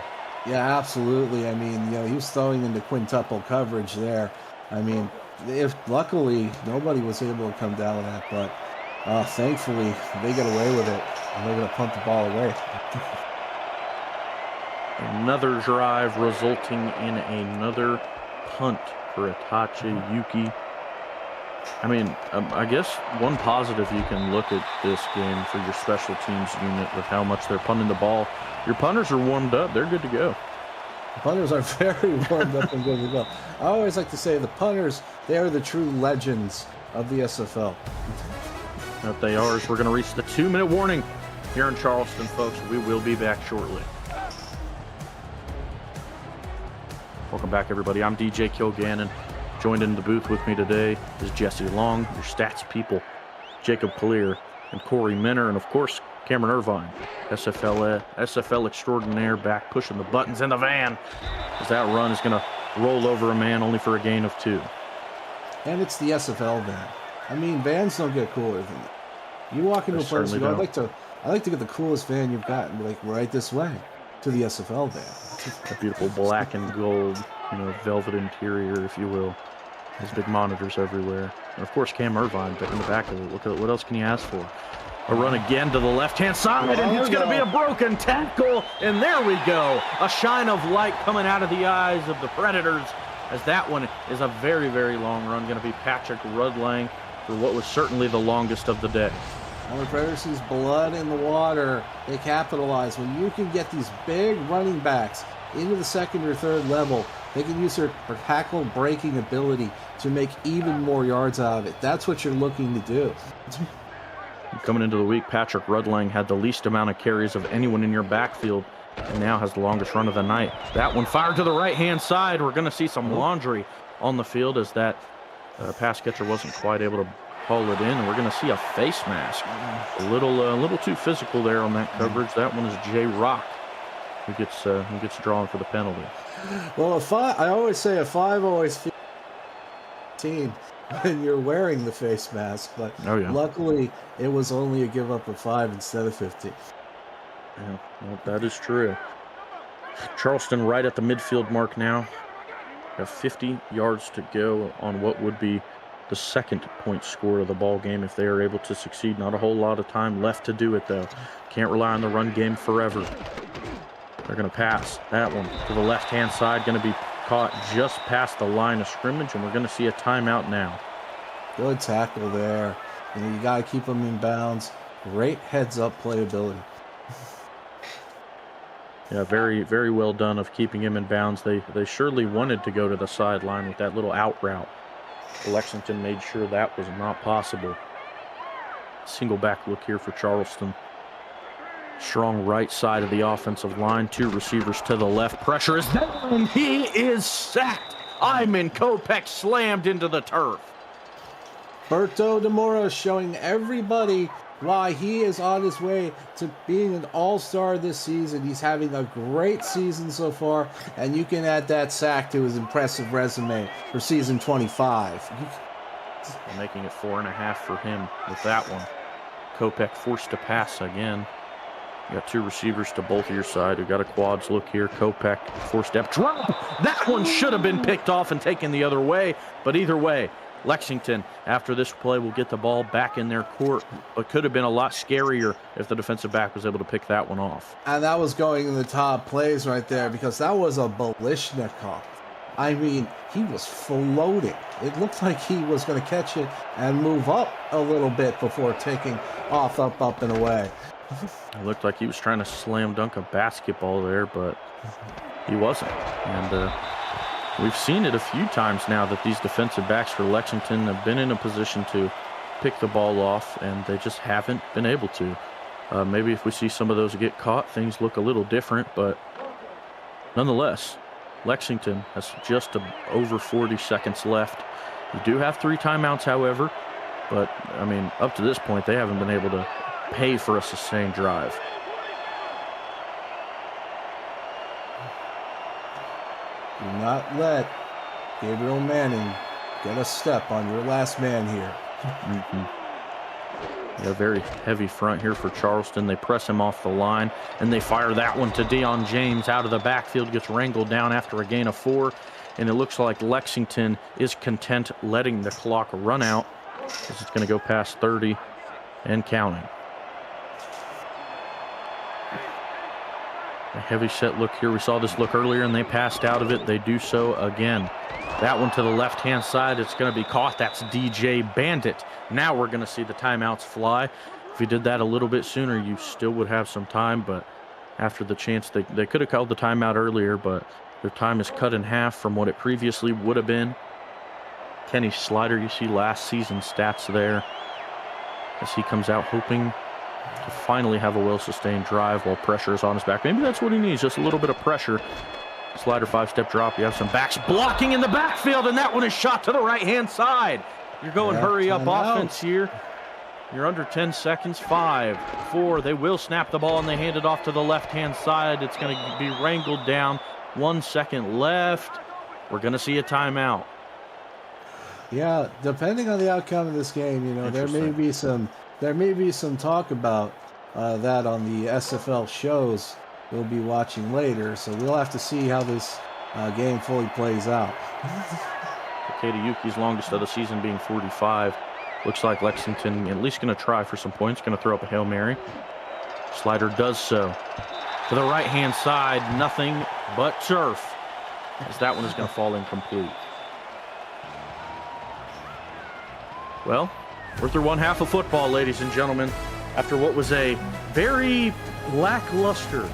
Yeah, absolutely. I mean, he was throwing into quintuple coverage there. I mean, luckily nobody was able to come down with that, but thankfully they got away with it, and they're going to punt the ball away. Another drive resulting in another punt for Itachi Yuki. I mean, I guess one positive you can look at this game for your special teams unit with how much they're punting the ball. Your punters are warmed up. They're good to go. The punters are very warmed up and good to go. I always like to say the punters, they are the true legends of the SFL. That they are. As we're going to reach the 2-minute warning here in Charleston, folks. We will be back shortly. Welcome back, everybody. I'm DJ Kilgannon. Joined in the booth with me today is Jesse Long, your stats people, Jacob Clear, and Corey Minner, and of course, Cameron Irvine, SFL extraordinaire, back pushing the buttons in the van as that run is going to roll over a man only for a gain of 2. And it's the SFL van. I mean, vans don't get cooler than that. You walk into a place, I'd like to get the coolest van you've got and be like, right this way to the SFL van. A beautiful black and gold, velvet interior, if you will. There's big monitors everywhere. And of course, Cam Irvine in the back of it. Look at what else can you ask for? A run again to the left-hand side, and it's going to be a broken tackle. And there we go. A shine of light coming out of the eyes of the Predators, as that one is a very, very long run. Going to be Patrick Rudlang for what was certainly the longest of the day. When the Predators sees blood in the water, they capitalize. When you can get these big running backs into the 2nd or 3rd level, they can use their tackle breaking ability to make even more yards out of it. That's what you're looking to do. Coming into the week, Patrick Rudlang had the least amount of carries of anyone in your backfield and now has the longest run of the night. That one fired to the right-hand side. We're going to see some laundry on the field as that pass catcher wasn't quite able to haul it in, and we're going to see a face mask. A little too physical there on that coverage. That one is Jay Rock who gets drawn for the penalty. Well, I always say a 5 always 15 when you're wearing the face mask, but luckily it was only a give up of 5 instead of 15. Yeah, well, that is true. Charleston right at the midfield mark now. Have 50 yards to go on what would be the 2nd point score of the ball game if they are able to succeed. Not a whole lot of time left to do it, though. Can't rely on the run game forever. They're going to pass that one to the left-hand side. Going to be caught just past the line of scrimmage, and we're going to see a timeout now. Good tackle there. You got to keep them in bounds. Great heads-up playability. Yeah, very, very well done of keeping him in bounds. They surely wanted to go to the sideline with that little out route. Lexington made sure that was not possible. Single back look here for Charleston. Strong right side of the offensive line. 2 receivers to the left. Pressure is down. He is sacked. Iman Kopech slammed into the turf. Berto DeMora showing everybody why he is on his way to being an all-star this season. He's having a great season so far, and you can add that sack to his impressive resume for season 25. Making it 4.5 for him with that one. Kopech forced to pass again. You got 2 receivers to both of your side. We've got a quads look here. Kopech, 4-step drop. That one should have been picked off and taken the other way. But either way, Lexington, after this play, will get the ball back in their court. But could have been a lot scarier if the defensive back was able to pick that one off. And that was going in the top plays right there because that was a Balishnikov. I mean, he was floating. It looked like he was going to catch it and move up a little bit before taking off, up, and away. It looked like he was trying to slam dunk a basketball there, but he wasn't. And we've seen it a few times now that these defensive backs for Lexington have been in a position to pick the ball off, and they just haven't been able to. Maybe if we see some of those get caught, things look a little different, but nonetheless, Lexington has just over 40 seconds left. You do have 3 timeouts, however, but, I mean, up to this point, they haven't been able to pay for a sustained drive. Do not let Gabriel Manning get a step on your last man here. Yeah, very heavy front here for Charleston. They press him off the line, and they fire that one to Deion James out of the backfield. Gets wrangled down after a gain of 4, and it looks like Lexington is content letting the clock run out, as it's going to go past 30 and counting. A heavy set look here. We saw this look earlier, and they passed out of it. They do so again. That one to the left-hand side. It's going to be caught. That's DJ Bandit. Now we're going to see the timeouts fly. If you did that a little bit sooner, you still would have some time, but after the chance, they could have called the timeout earlier, but their time is cut in half from what it previously would have been. Kenny Slider, you see last season's stats there, as he comes out hoping to finally have a well-sustained drive while pressure is on his back. Maybe that's what he needs, just a little bit of pressure. Slider 5-step drop. You have some backs blocking in the backfield, and that one is shot to the right-hand side. You're going hurry-up offense here. You're under 10 seconds. 5, 4. They will snap the ball, and they hand it off to the left-hand side. It's going to be wrangled down. 1 second left. We're going to see a timeout. Yeah, depending on the outcome of this game, you know, there may be some talk about that on the SFL shows we'll be watching later. So we'll have to see how this game fully plays out. Takeda Yuki's longest of the season being 45. Looks like Lexington at least going to try for some points. Going to throw up a Hail Mary. Slider does so. To the right-hand side, nothing but turf, as that one is going to fall incomplete. Well, we're through one half of football, ladies and gentlemen. After what was a very lackluster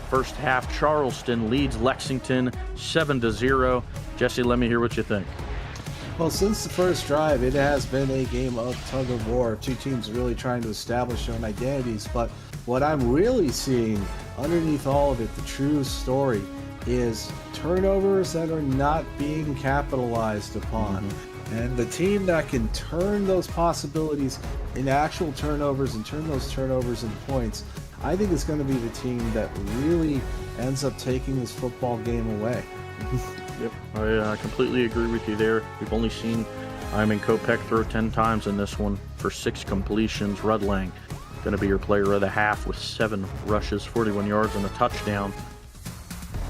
first half, Charleston leads Lexington 7-0. Jesse, let me hear what you think. Well, since the first drive, it has been a game of tug of war. 2 teams really trying to establish their own identities. But what I'm really seeing underneath all of it, the true story, is turnovers that are not being capitalized upon. And the team that can turn those possibilities into actual turnovers and turn those turnovers into points, I think it's going to be the team that really ends up taking this football game away. Yep, I completely agree with you there. We've only seen Iman Kopech throw 10 times in this one for 6 completions. Rudlang going to be your player of the half with 7 rushes, 41 yards, and a touchdown.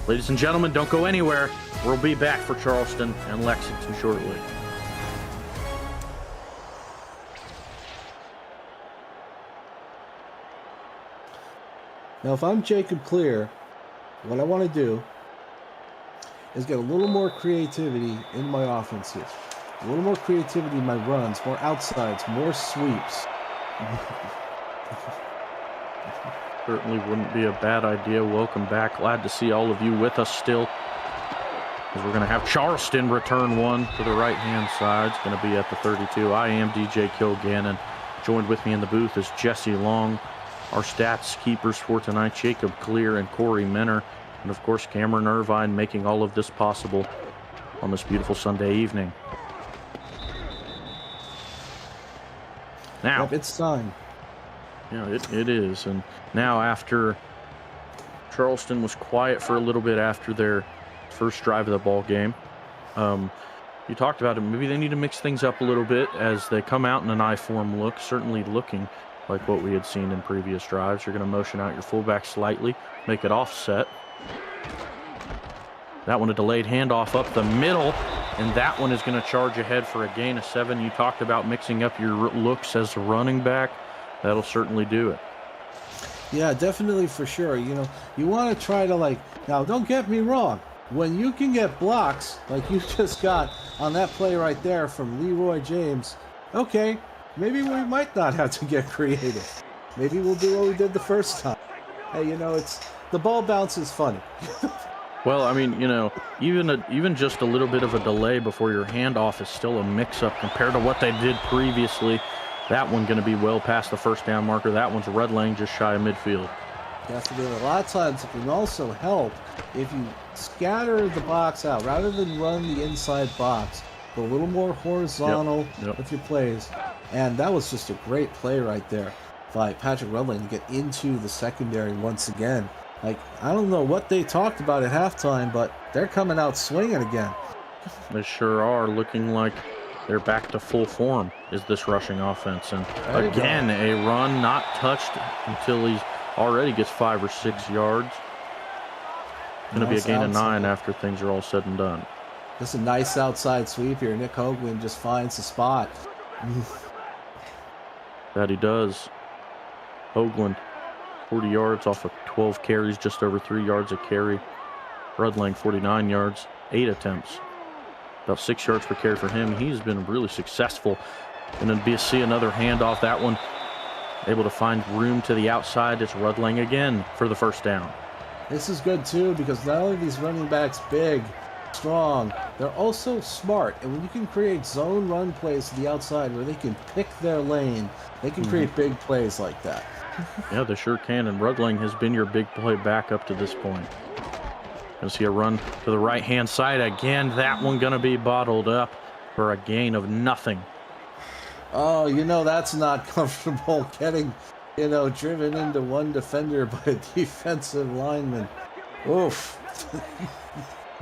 Ladies and gentlemen, don't go anywhere. We'll be back for Charleston and Lexington shortly. Now, if I'm Jacob Clear, what I want to do is get a little more creativity in my offenses. A little more creativity in my runs, more outsides, more sweeps. Certainly wouldn't be a bad idea. Welcome back. Glad to see all of you with us still, as we're going to have Charleston return one to the right-hand side. It's going to be at the 32. I am DJ Kilgannon. Joined with me in the booth is Jesse Long. Our stats keepers for tonight, Jacob Clear and Corey Menner. And, of course, Cameron Irvine making all of this possible on this beautiful Sunday evening. Now, yep, it's time. Yeah, it is. And now, after Charleston was quiet for a little bit after their first drive of the ball game, you talked about it. Maybe they need to mix things up a little bit as they come out in an I-form look, certainly looking like what we had seen in previous drives. You're going to motion out your fullback slightly, make it offset. That one a delayed handoff up the middle, and that one is going to charge ahead for a gain of 7. You talked about mixing up your looks as a running back. That'll certainly do it. Yeah, definitely, for sure. You know, you want to try to, now don't get me wrong. When you can get blocks like you just got on that play right there from Leroy James, okay, maybe we might not have to get creative. Maybe we'll do what we did the first time. Hey, you know, the ball bounce is funny. Well, I mean, you know, even just a little bit of a delay before your handoff is still a mix-up compared to what they did previously. That one going to be well past the first down marker. That one's red lane just shy of midfield. You have to do it. A lot of times it can also help if you scatter the box out rather than run the inside box. Go a little more horizontal with your plays. And that was just a great play right there by Patrick Redlane to get into the secondary once again. Like, I don't know what they talked about at halftime, but they're coming out swinging again. They sure are, looking like they're back to full form is this rushing offense. And again, a run not touched until he already gets 5 or 6 yards. Going to be a gain of 9 after things are all said and done. Just a nice outside sweep here. Nick Hoagland just finds the spot. That he does. Hoagland, 40 yards off of 12 carries, just over 3 yards a carry. Redlang, 49 yards, 8 attempts. About 6 yards per carry for him. He's been really successful. And then see another handoff. That one able to find room to the outside. It's Redlang again for the first down. This is good too, because not only are these running backs big, strong, they're also smart. And when you can create zone run plays to the outside where they can pick their lane, they can create big plays like that. Yeah, they sure can. And Redlang has been your big play back up to this point. Gonna see a run to the right-hand side again. That one gonna be bottled up for a gain of nothing. Oh, you know that's not comfortable, getting, driven into one defender by a defensive lineman. Oof.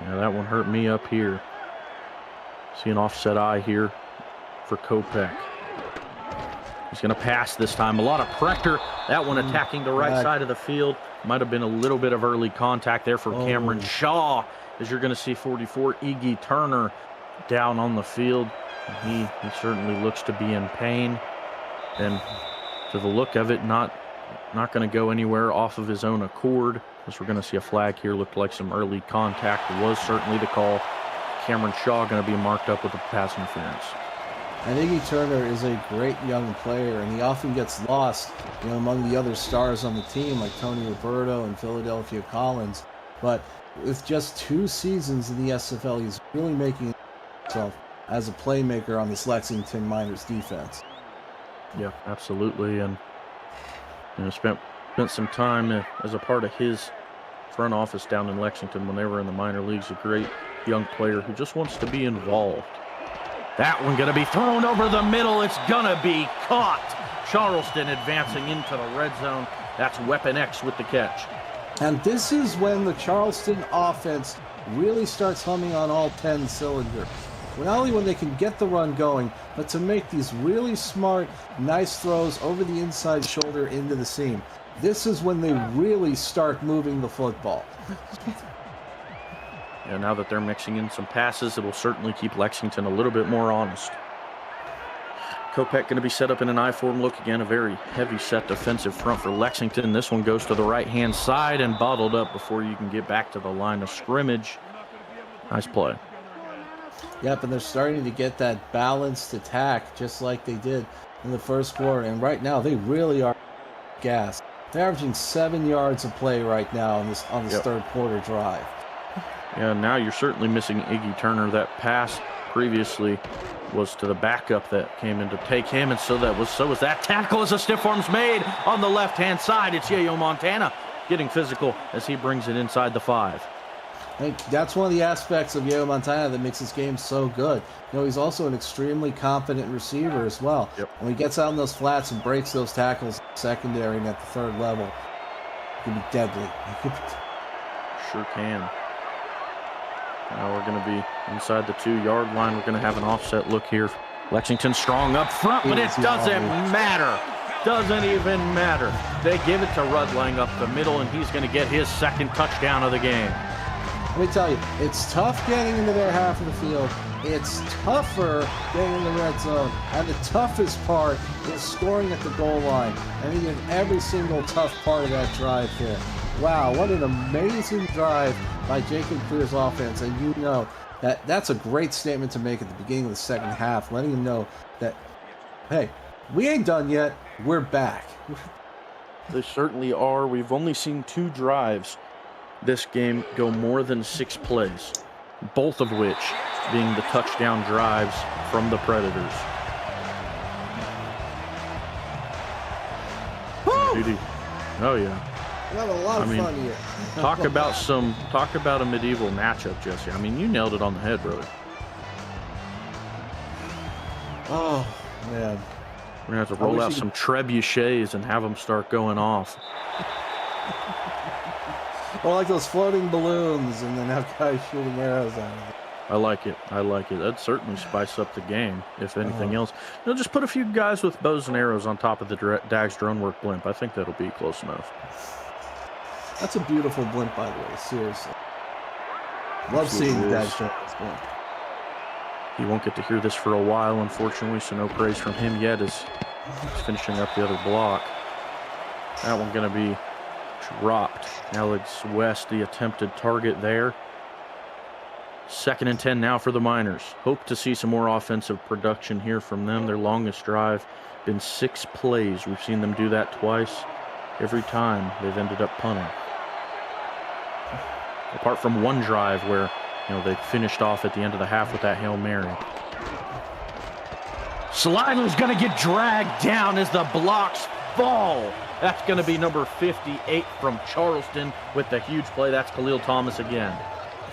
Yeah, that one hurt me up here. See an offset eye here for Kopech. He's going to pass this time. A lot of pressure. That one attacking the right side of the field. Might have been a little bit of early contact there for Cameron Shaw, as you're going to see 44 Iggy Turner down on the field. He certainly looks to be in pain. And to the look of it, not going to go anywhere off of his own accord. As we're going to see a flag here. Looked like some early contact. Was certainly the call. Cameron Shaw going to be marked up with a pass interference. And Iggy Turner is a great young player, and he often gets lost, among the other stars on the team like Tony Roberto and Philadelphia Collins. But with just 2 seasons in the SFL, he's really making himself as a playmaker on this Lexington Miners defense. Yeah, absolutely. And spent some time as a part of his front office down in Lexington when they were in the minor leagues. A great young player who just wants to be involved. That one going to be thrown over the middle. It's going to be caught. Charleston advancing into the red zone. That's Weapon X with the catch. And this is when the Charleston offense really starts humming on all 10 cylinders. Not only when they can get the run going, but to make these really smart, nice throws over the inside shoulder into the seam. This is when they really start moving the football. And now that they're mixing in some passes, it will certainly keep Lexington a little bit more honest. Kopech going to be set up in an I-form look again. A very heavy set defensive front for Lexington. This one goes to the right-hand side and bottled up before you can get back to the line of scrimmage. Nice play. Yep, and they're starting to get that balanced attack just like they did in the first quarter. And right now, they really are gassed. They're averaging 7 yards a play right now on this third quarter drive. Yeah, now you're certainly missing Iggy Turner. That pass previously was to the backup that came in to take him, and so was that tackle as a stiff arm's made on the left-hand side. It's Yayo Montana getting physical as he brings it inside the 5. I think that's one of the aspects of Yayo Montana that makes his game so good. He's also an extremely competent receiver as well. Yep. When he gets out in those flats and breaks those tackles secondary and at the third level, it can be deadly. Sure can. Now we're going to be inside the 2-yard line. We're going to have an offset look here. Lexington strong up front, but it doesn't matter. Doesn't even matter. They give it to Redlang up the middle, and he's going to get his second touchdown of the game. Let me tell you, it's tough getting into their half of the field. It's tougher getting in the red zone. And the toughest part is scoring at the goal line. And he did every single tough part of that drive here. Wow, what an amazing drive by Jacob Clear's offense. And that's a great statement to make at the beginning of the second half, letting him know that, hey, we ain't done yet. We're back. They certainly are. We've only seen 2 drives this game go more than 6 plays, both of which being the touchdown drives from the Predators. Duty. Oh yeah. We're having a lot of fun here. talk about a medieval matchup, Jesse. I mean, you nailed it on the head, brother. Oh man. We're gonna have to roll out some trebuchets and have them start going off. Or like those floating balloons, and then have guys shooting arrows out of it. I like it. I like it. That'd certainly spice up the game, if anything else. Just put a few guys with bows and arrows on top of the Dag's drone work blimp. I think that'll be close enough. That's a beautiful blimp, by the way. Seriously. Love seeing the Dag's drone blimp. He won't get to hear this for a while, unfortunately, so no praise from him yet as he's finishing up the other block. That one going to be dropped. Alex West, the attempted target there. 2nd and 10 now for the Miners. Hope to see some more offensive production here from them. Their longest drive been 6 plays. We've seen them do that twice. Every time they've ended up punting. Apart from one drive where, they finished off at the end of the half with that Hail Mary. Slider's going to get dragged down as the blocks fall. That's going to be number 58 from Charleston with the huge play. That's Khalil Thomas again.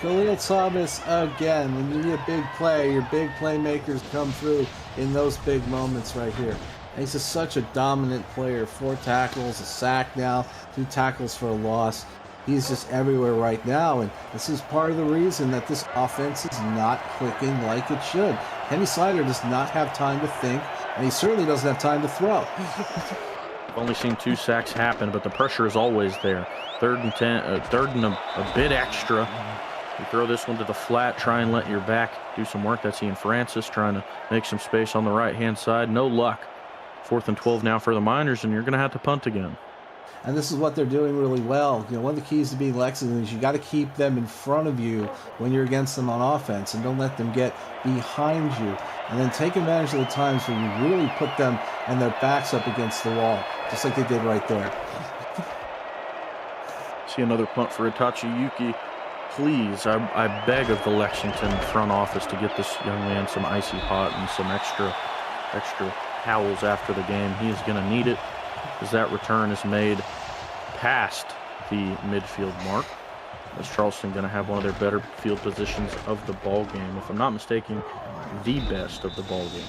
Khalil Thomas again. When you need a big play, your big playmakers come through in those big moments right here. And he's just such a dominant player. 4 tackles, a sack now, 2 tackles for a loss. He's just everywhere right now, and this is part of the reason that this offense is not clicking like it should. Kenny Slider does not have time to think, and he certainly doesn't have time to throw. I've only seen 2 sacks happen, but the pressure is always there. 3rd and 10, 3rd and a bit extra. You throw this one to the flat, try and let your back do some work. That's Ian Francis trying to make some space on the right-hand side. No luck. 4th and 12 now for the Miners, and you're going to have to punt again. And this is what they're doing really well. One of the keys to being Lexington is you got to keep them in front of you when you're against them on offense, and don't let them get behind you. And then take advantage of the times when you really put them and their backs up against the wall, just like they did right there. See another punt for Itachi Yuki. Please, I beg of the Lexington front office to get this young man some icy hot and some extra towels after the game. He is going to need it as that return is made past the midfield mark. As Charleston going to have one of their better field positions of the ball game. If I'm not mistaken, the best of the ball game.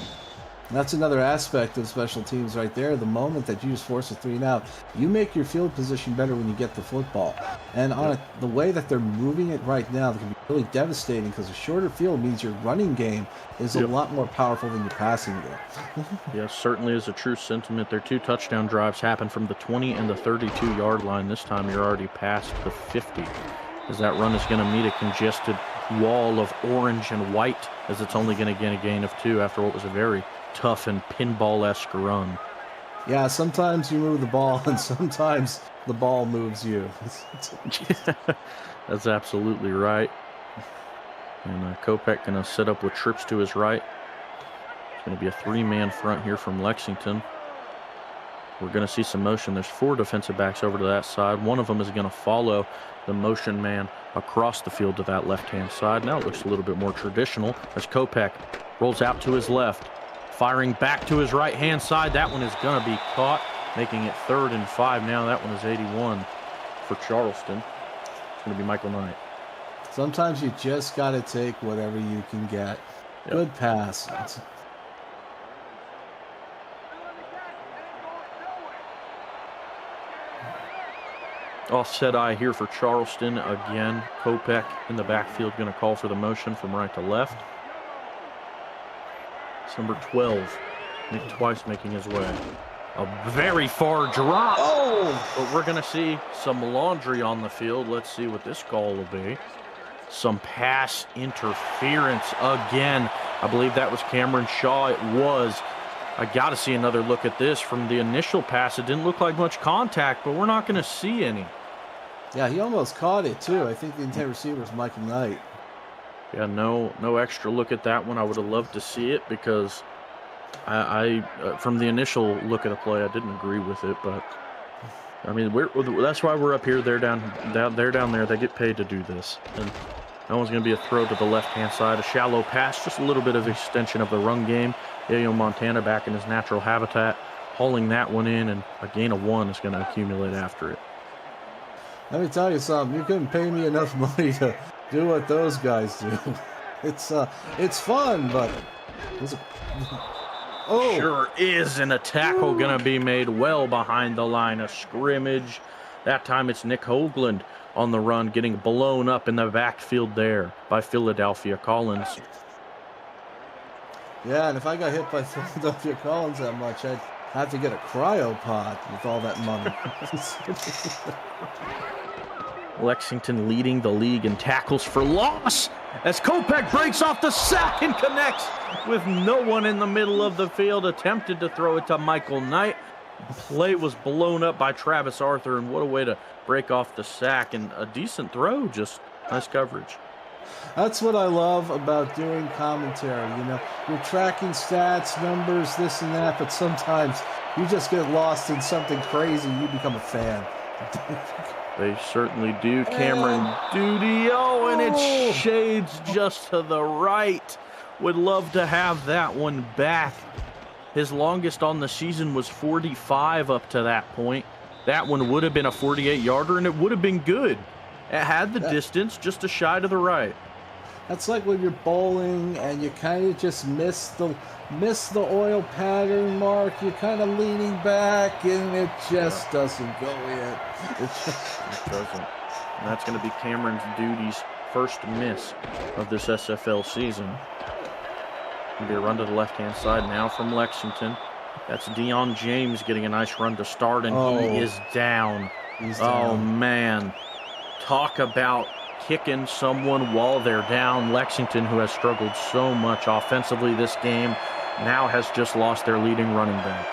That's another aspect of special teams right there. The moment that you just force a 3 and out, you make your field position better when you get the football. And on the way that they're moving it right now, that can be really devastating because a shorter field means your running game is a lot more powerful than your passing game. Yes, certainly is a true sentiment. Their 2 touchdown drives happen from the 20 and the 32-yard line. This time you're already past the 50. As that run is going to meet a congested wall of orange and white, as it's only going to get a gain of 2 after what was a very tough and pinball-esque run. Yeah, sometimes you move the ball, and sometimes the ball moves you. That's absolutely right. And Kopech going to set up with trips to his right. It's going to be a 3-man front here from Lexington. We're going to see some motion. There's 4 defensive backs over to that side. One of them is going to follow the motion man across the field to that left-hand side. Now it looks a little bit more traditional as Kopech rolls out to his left. Firing back to his right-hand side. That one is going to be caught, making it 3rd and 5 now. That one is 81 for Charleston. It's going to be Michael Knight. Sometimes you just got to take whatever you can get. Yep. Good pass. Offset eye here for Charleston. Again, Kopech in the backfield going to call for the motion from right to left. Number 12, Nick Twice making his way. A very far drop. Oh! But we're going to see some laundry on the field. Let's see what this call will be. Some pass interference again. I believe that was Cameron Shaw. It was. I got to see another look at this. From the initial pass, it didn't look like much contact, but we're not going to see any. Yeah, he almost caught it, too. I think the intent receiver was Michael Knight. Yeah, no extra look at that one. I would have loved to see it because I from the initial look at the play, I didn't agree with it. But I mean, that's why we're up here. They're down there. They get paid to do this. And that one's going to be a throw to the left-hand side, a shallow pass, just a little bit of extension of the run game. Yayo Montana back in his natural habitat. hauling that one in, and a gain of 1 is going to accumulate after it. Let me tell you something. You couldn't pay me enough money to do what those guys do. It's fun, but oh, Sure is, and a tackle going to be made well behind the line of scrimmage. That time it's Nick Hoagland on the run, getting blown up in the backfield there by Philadelphia Collins. yeah. And if I got hit by Philadelphia Collins that much, I'd have to get a cryopod with all that money. Lexington leading the league in tackles for loss as Kopech breaks off the sack and connects with no one in the middle of the field. Attempted to throw it to Michael Knight. Play was blown up by Travis Arthur, and what a way to break off the sack, and a decent throw, just nice coverage. That's what I love about doing commentary. You know, you're tracking stats, numbers, this and that, but sometimes you just get lost in something crazy. You become a fan. They certainly do. Cameron Duty. Oh, and it shades just to the right. Would love to have that one back. His longest on the season was 45 up to that point. That one would have been a 48-yarder, and it would have been good. It had the distance, just a shy to the right. That's like when you're bowling and you kind of just miss the oil pattern mark. You're kind of leaning back, and it just doesn't go in. It doesn't. And that's going to be Cameron Duty's first miss of this SFL season. Going to be a run to the left-hand side now from Lexington. That's Deion James getting a nice run to start, and he is down. He's down. Oh, man. Talk about kicking someone while they're down. Lexington, who has struggled so much offensively this game, now has just lost their leading running back.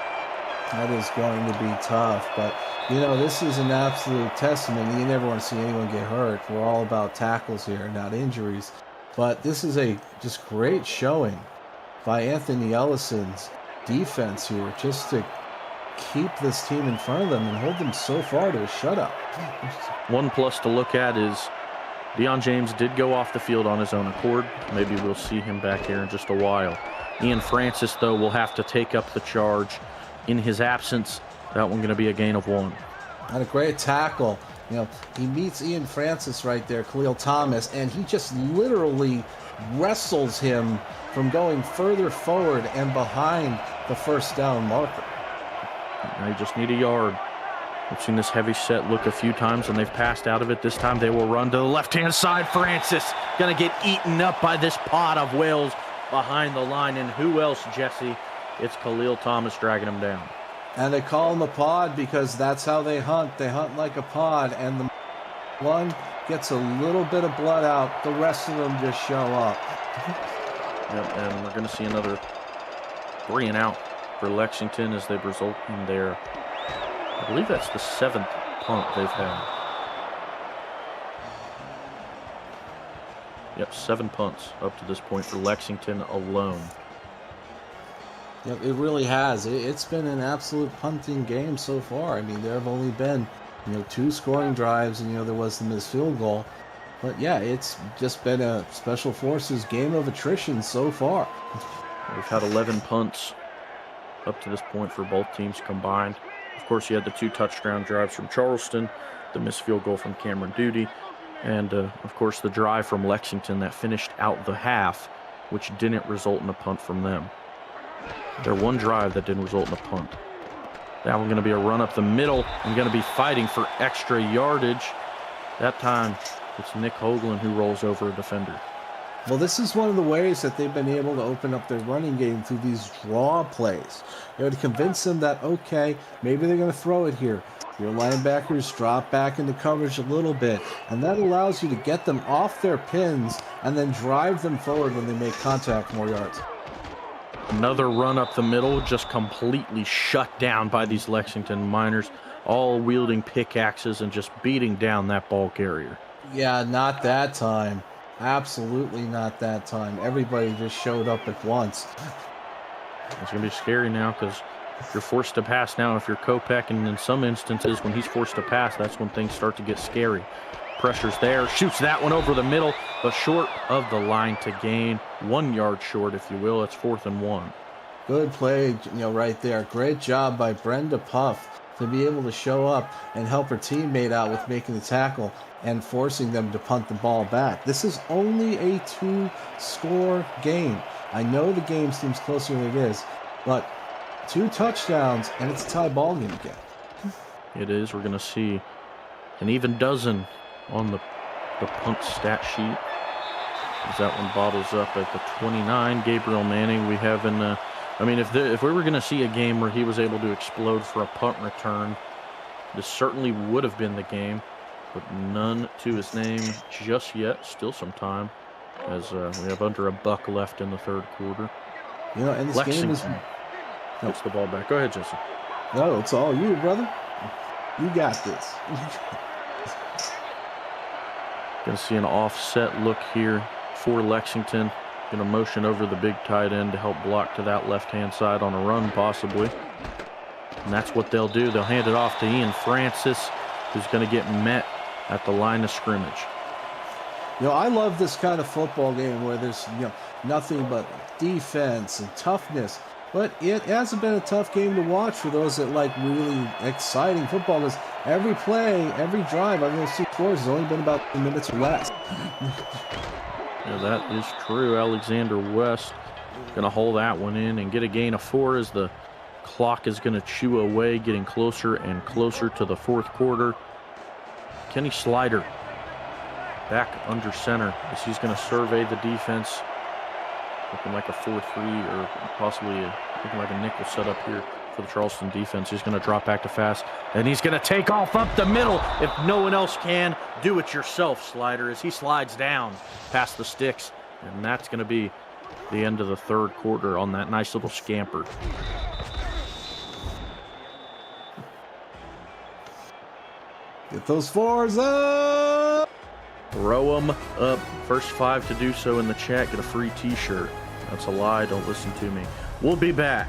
That is going to be tough, but you know, this is an absolute testament. You never want to see anyone get hurt. We're all about tackles here, not injuries. But this is a just great showing by Anthony Ellison's defense here, just to keep this team in front of them and hold them so far to a shutout. One plus to look at is Deion James did go off the field on his own accord. Maybe we'll see him back here in just a while. Ian Francis, though, will have to take up the charge in his absence. That one going to be a gain of 1. And a great tackle. You know, he meets Ian Francis right there, Khalil Thomas, and he just literally wrestles him from going further forward and behind the first down marker. Now you just need a yard. We've seen this heavy set look a few times, and they've passed out of it. This time they will run to the left-hand side. Francis going to get eaten up by this pod of whales behind the line. And who else, Jesse? It's Khalil Thomas dragging him down. And they call him a pod because that's how they hunt. They hunt like a pod, and the one gets a little bit of blood out. The rest of them just show up. Yep, and we're going to see another 3 and out for Lexington as they result in their, I believe that's the 7th punt they've had. Yep, 7 punts up to this point for Lexington alone. Yep, it really has. It's been an absolute punting game so far. I mean, there have only been, 2 scoring drives, and, there was the missed field goal. But, yeah, it's just been a Special Forces game of attrition so far. We've had 11 punts up to this point for both teams combined. Of course, you had the 2 touchdown drives from Charleston, the missed field goal from Cameron Duty, and, of course, the drive from Lexington that finished out the half, which didn't result in a punt from them. Their one drive that didn't result in a punt. That one going to be a run up the middle and going to be fighting for extra yardage. That time, it's Nick Hoagland who rolls over a defender. Well, this is one of the ways that they've been able to open up their running game through these draw plays. To convince them that, okay, maybe they're going to throw it here. Your linebackers drop back into coverage a little bit, and that allows you to get them off their pins and then drive them forward when they make contact for more yards. Another run up the middle, just completely shut down by these Lexington Miners, all wielding pickaxes and just beating down that ball carrier. Yeah, not that time. Absolutely not that time. Everybody just showed up at once. It's going to be scary now because you're forced to pass now. If you're Kopech, and in some instances when he's forced to pass, that's when things start to get scary. Pressure's there, shoots that one over the middle, but short of the line to gain. 1 yard short, if you will. It's 4th and 1. Good play, right there. Great job by Brenda Puff to be able to show up and help her teammate out with making the tackle and forcing them to punt the ball back. This is only a two-score game. I know the game seems closer than it is, but 2 touchdowns and it's a tie ball game again. It is. We're going to see an even dozen on the punt stat sheet. As that one bottles up at the 29. Gabriel Manning, we have in the... I mean, if we were going to see a game where he was able to explode for a punt return, this certainly would have been the game, but none to his name just yet. Still some time, as we have under a buck left in the third quarter. And this Lexington game is... gets the ball back. Go ahead, Jesse. No, it's all you, brother. You got this. Going to see an offset look here for Lexington. Going to motion over the big tight end to help block to that left-hand side on a run, possibly. And that's what they'll do. They'll hand it off to Ian Francis, who's going to get met at the line of scrimmage. I love this kind of football game where there's, nothing but defense and toughness. But it hasn't been a tough game to watch for those that like really exciting football. Because every play, every drive on those 2 quarters has only been about 2 minutes or less. Yeah, that is true. Alexander West going to hold that one in and get a gain of 4 as the clock is going to chew away, getting closer and closer to the fourth quarter. Kenny Slider back under center as he's going to survey the defense. Looking like a 4-3 or possibly looking like a nickel setup here for the Charleston defense. He's going to drop back to fast, and he's going to take off up the middle. If no one else can, do it yourself, Slider, as he slides down past the sticks. And that's going to be the end of the third quarter on that nice little scamper. Get those 4s up! Throw them up. First 5 to do so in the chat get a free t-shirt. That's a lie. Don't listen to me. We'll be back.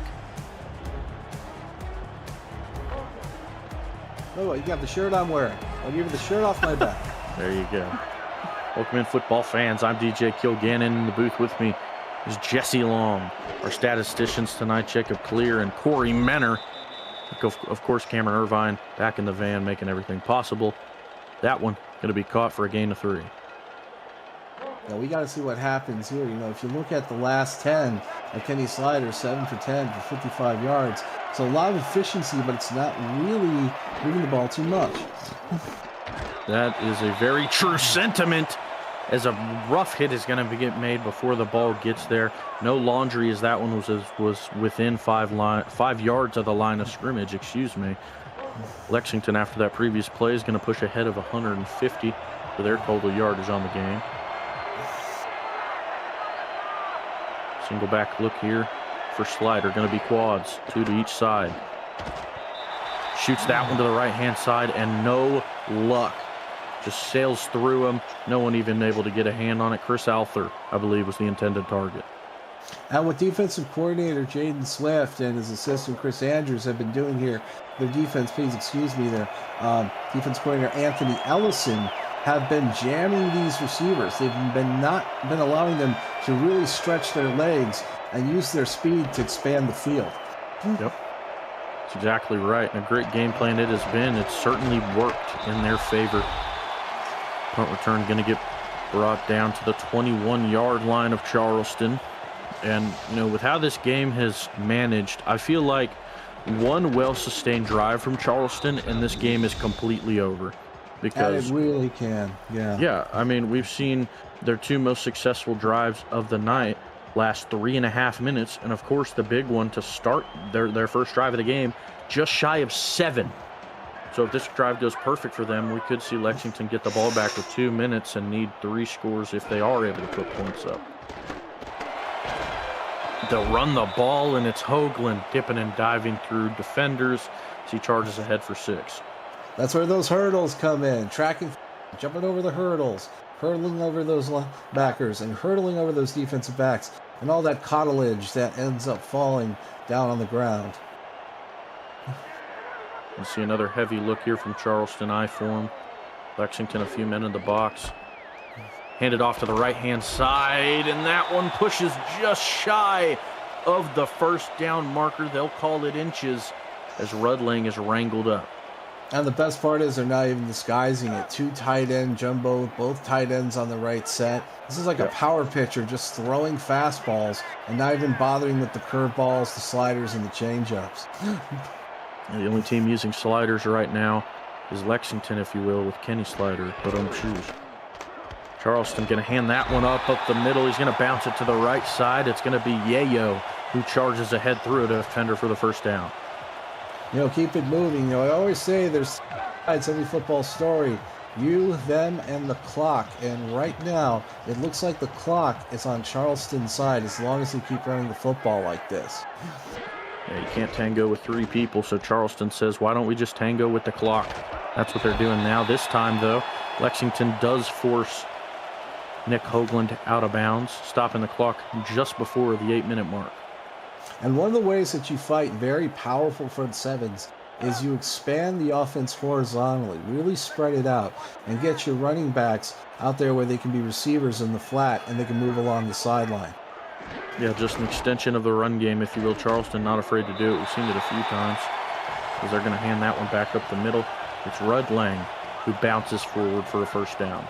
Oh, you got the shirt I'm wearing. I'll give you the shirt off my back. There you go. Welcome in, football fans. I'm DJ Kilgannon. In the booth with me is Jesse Long. Our statisticians tonight, Jacob Clear and Corey Menner. Of course, Cameron Irvine back in the van, making everything possible. That one going to be caught for a gain of 3. Now we got to see what happens here. If you look at the last 10 of Kenny Slider, 7 for 10 for 55 yards. It's a lot of efficiency, but it's not really moving the ball too much. That is a very true sentiment, as a rough hit is going to get made before the ball gets there. No laundry, as that one was within 5 yards of the line of scrimmage, excuse me. Lexington, after that previous play, is going to push ahead of 150 for their total yardage on the game. Single back look here for Slider. Going to be quads, 2 to each side. Shoots that one to the right-hand side, and no luck. Just sails through him. No one even able to get a hand on it. Chris Alther, I believe, was the intended target. And what defensive coordinator Jaden Swift and his assistant Chris Andrews have been doing here, their defense, please excuse me, their defense coordinator Anthony Ellison have been jamming these receivers. They've not been allowing them to really stretch their legs and use their speed to expand the field. Yep, that's exactly right. And a great game plan it has been. It's certainly worked in their favor. Punt return going to get brought down to the 21-yard line of Charleston. And, with how this game has managed, I feel like one well-sustained drive from Charleston, and this game is completely over. Because and it really can, yeah. Yeah, I mean, we've seen their 2 most successful drives of the night last 3.5 minutes. And, of course, the big one to start their first drive of the game, just shy of 7. So if this drive goes perfect for them, we could see Lexington get the ball back with 2 minutes and need 3 scores if they are able to put points up. They'll run the ball, and it's Hoagland dipping and diving through defenders as he charges ahead for 6. That's where those hurdles come in. Tracking, jumping over the hurdles, hurdling over those backers, and hurdling over those defensive backs, and all that cartilage that ends up falling down on the ground. You see another heavy look here from Charleston, I form. Lexington, a few men in the box. Handed off to the right-hand side, and that one pushes just shy of the first down marker. They'll call it inches as Rudlang is wrangled up. And the best part is they're not even disguising it. 2 tight end jumbo, both tight ends on the right set. This is like a power pitcher just throwing fastballs and not even bothering with the curveballs, the sliders, and the changeups. The only team using sliders right now is Lexington, if you will, with Kenny Slider, but on shoes. Charleston going to hand that one up the middle. He's going to bounce it to the right side. It's going to be Yayo who charges ahead through a defender for the first down. Keep it moving. I always say there's sides every football story. You, them, and the clock. And right now, it looks like the clock is on Charleston's side as long as they keep running the football like this. Yeah, you can't tango with 3 people, so Charleston says, why don't we just tango with the clock? That's what they're doing now. This time, though, Lexington does force Nick Hoagland out of bounds, stopping the clock just before the 8-minute mark. And one of the ways that you fight very powerful front sevens is you expand the offense horizontally, really spread it out, and get your running backs out there where they can be receivers in the flat and they can move along the sideline. Yeah, just an extension of the run game, if you will. Charleston not afraid to do it. We've seen it a few times because they're going to hand that one back up the middle. It's Rudlang who bounces forward for a first down.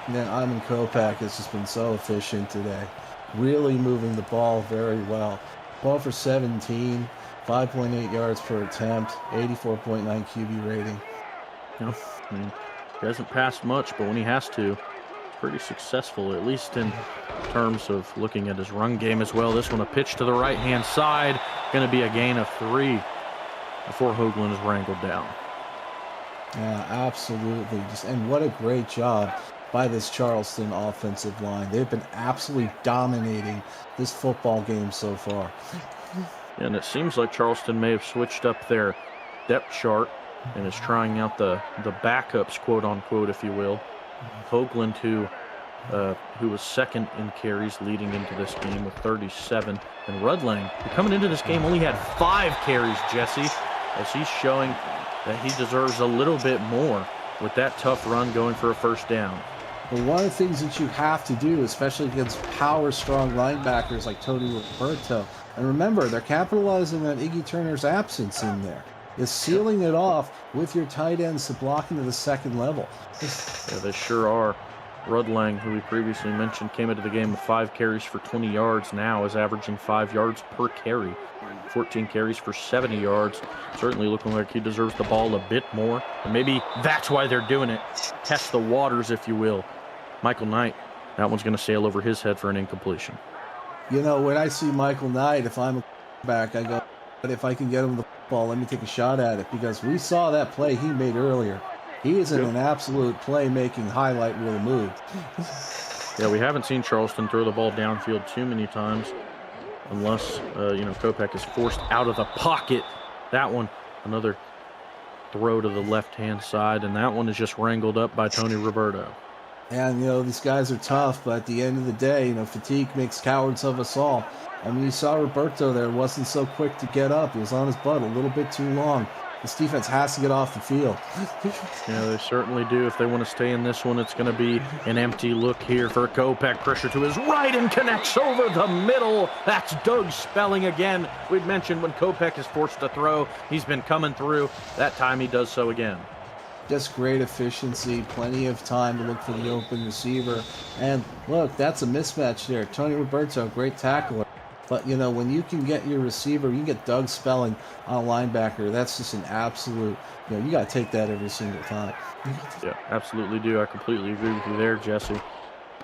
And then Iman Kopak has just been so efficient today, really moving the ball very well. Ball for 17, 5.8 yards per attempt, 84.9 QB rating. I mean, he hasn't passed much, but when he has to, it's pretty successful, at least in terms of looking at his run game as well. This one, a pitch to the right-hand side, going to be a gain of 3 before Hoagland is wrangled down. Yeah, absolutely. And what a great job by this Charleston offensive line. They've been absolutely dominating this football game so far. And it seems like Charleston may have switched up their depth chart and is trying out the backups, quote unquote, if you will. Hoagland, who was second in carries leading into this game with 37, and Rudlang, who coming into this game only had 5 carries, Jesse, as he's showing that he deserves a little bit more with that tough run going for a first down. But one of the things that you have to do, especially against power-strong linebackers like Tony Roberto, and remember, they're capitalizing on Iggy Turner's absence in there, is sealing it off with your tight ends to block into the second level. Yeah, they sure are. Rudlang, who we previously mentioned, came into the game with 5 carries for 20 yards, now is averaging 5 yards per carry. 14 carries for 70 yards. Certainly looking like he deserves the ball a bit more. And maybe that's why they're doing it. Test the waters, if you will. Michael Knight, that one's going to sail over his head for an incompletion. When I see Michael Knight, if I'm a back, I go, but if I can get him the ball, let me take a shot at it. Because we saw that play he made earlier. He is in an absolute play-making highlight reel move. Yeah, we haven't seen Charleston throw the ball downfield too many times. Unless, Kopak is forced out of the pocket. That one, another throw to the left-hand side, and that one is just wrangled up by Tony Roberto. And, these guys are tough, but at the end of the day, fatigue makes cowards of us all. I mean, you saw Roberto there, wasn't so quick to get up. He was on his butt a little bit too long. This defense has to get off the field. Yeah, they certainly do. If they want to stay in this one, it's going to be an empty look here for Kopak. Pressure to his right and connects over the middle. That's Doug Spelling again. We'd mentioned when Kopak is forced to throw, he's been coming through. That time he does so again. Just great efficiency, plenty of time to look for the open receiver. And look, that's a mismatch there. Tony Roberto, great tackler. But, when you can get your receiver, you can get Doug Spelling on a linebacker, that's just an absolute, you got to take that every single time. Yeah, absolutely do. I completely agree with you there, Jesse.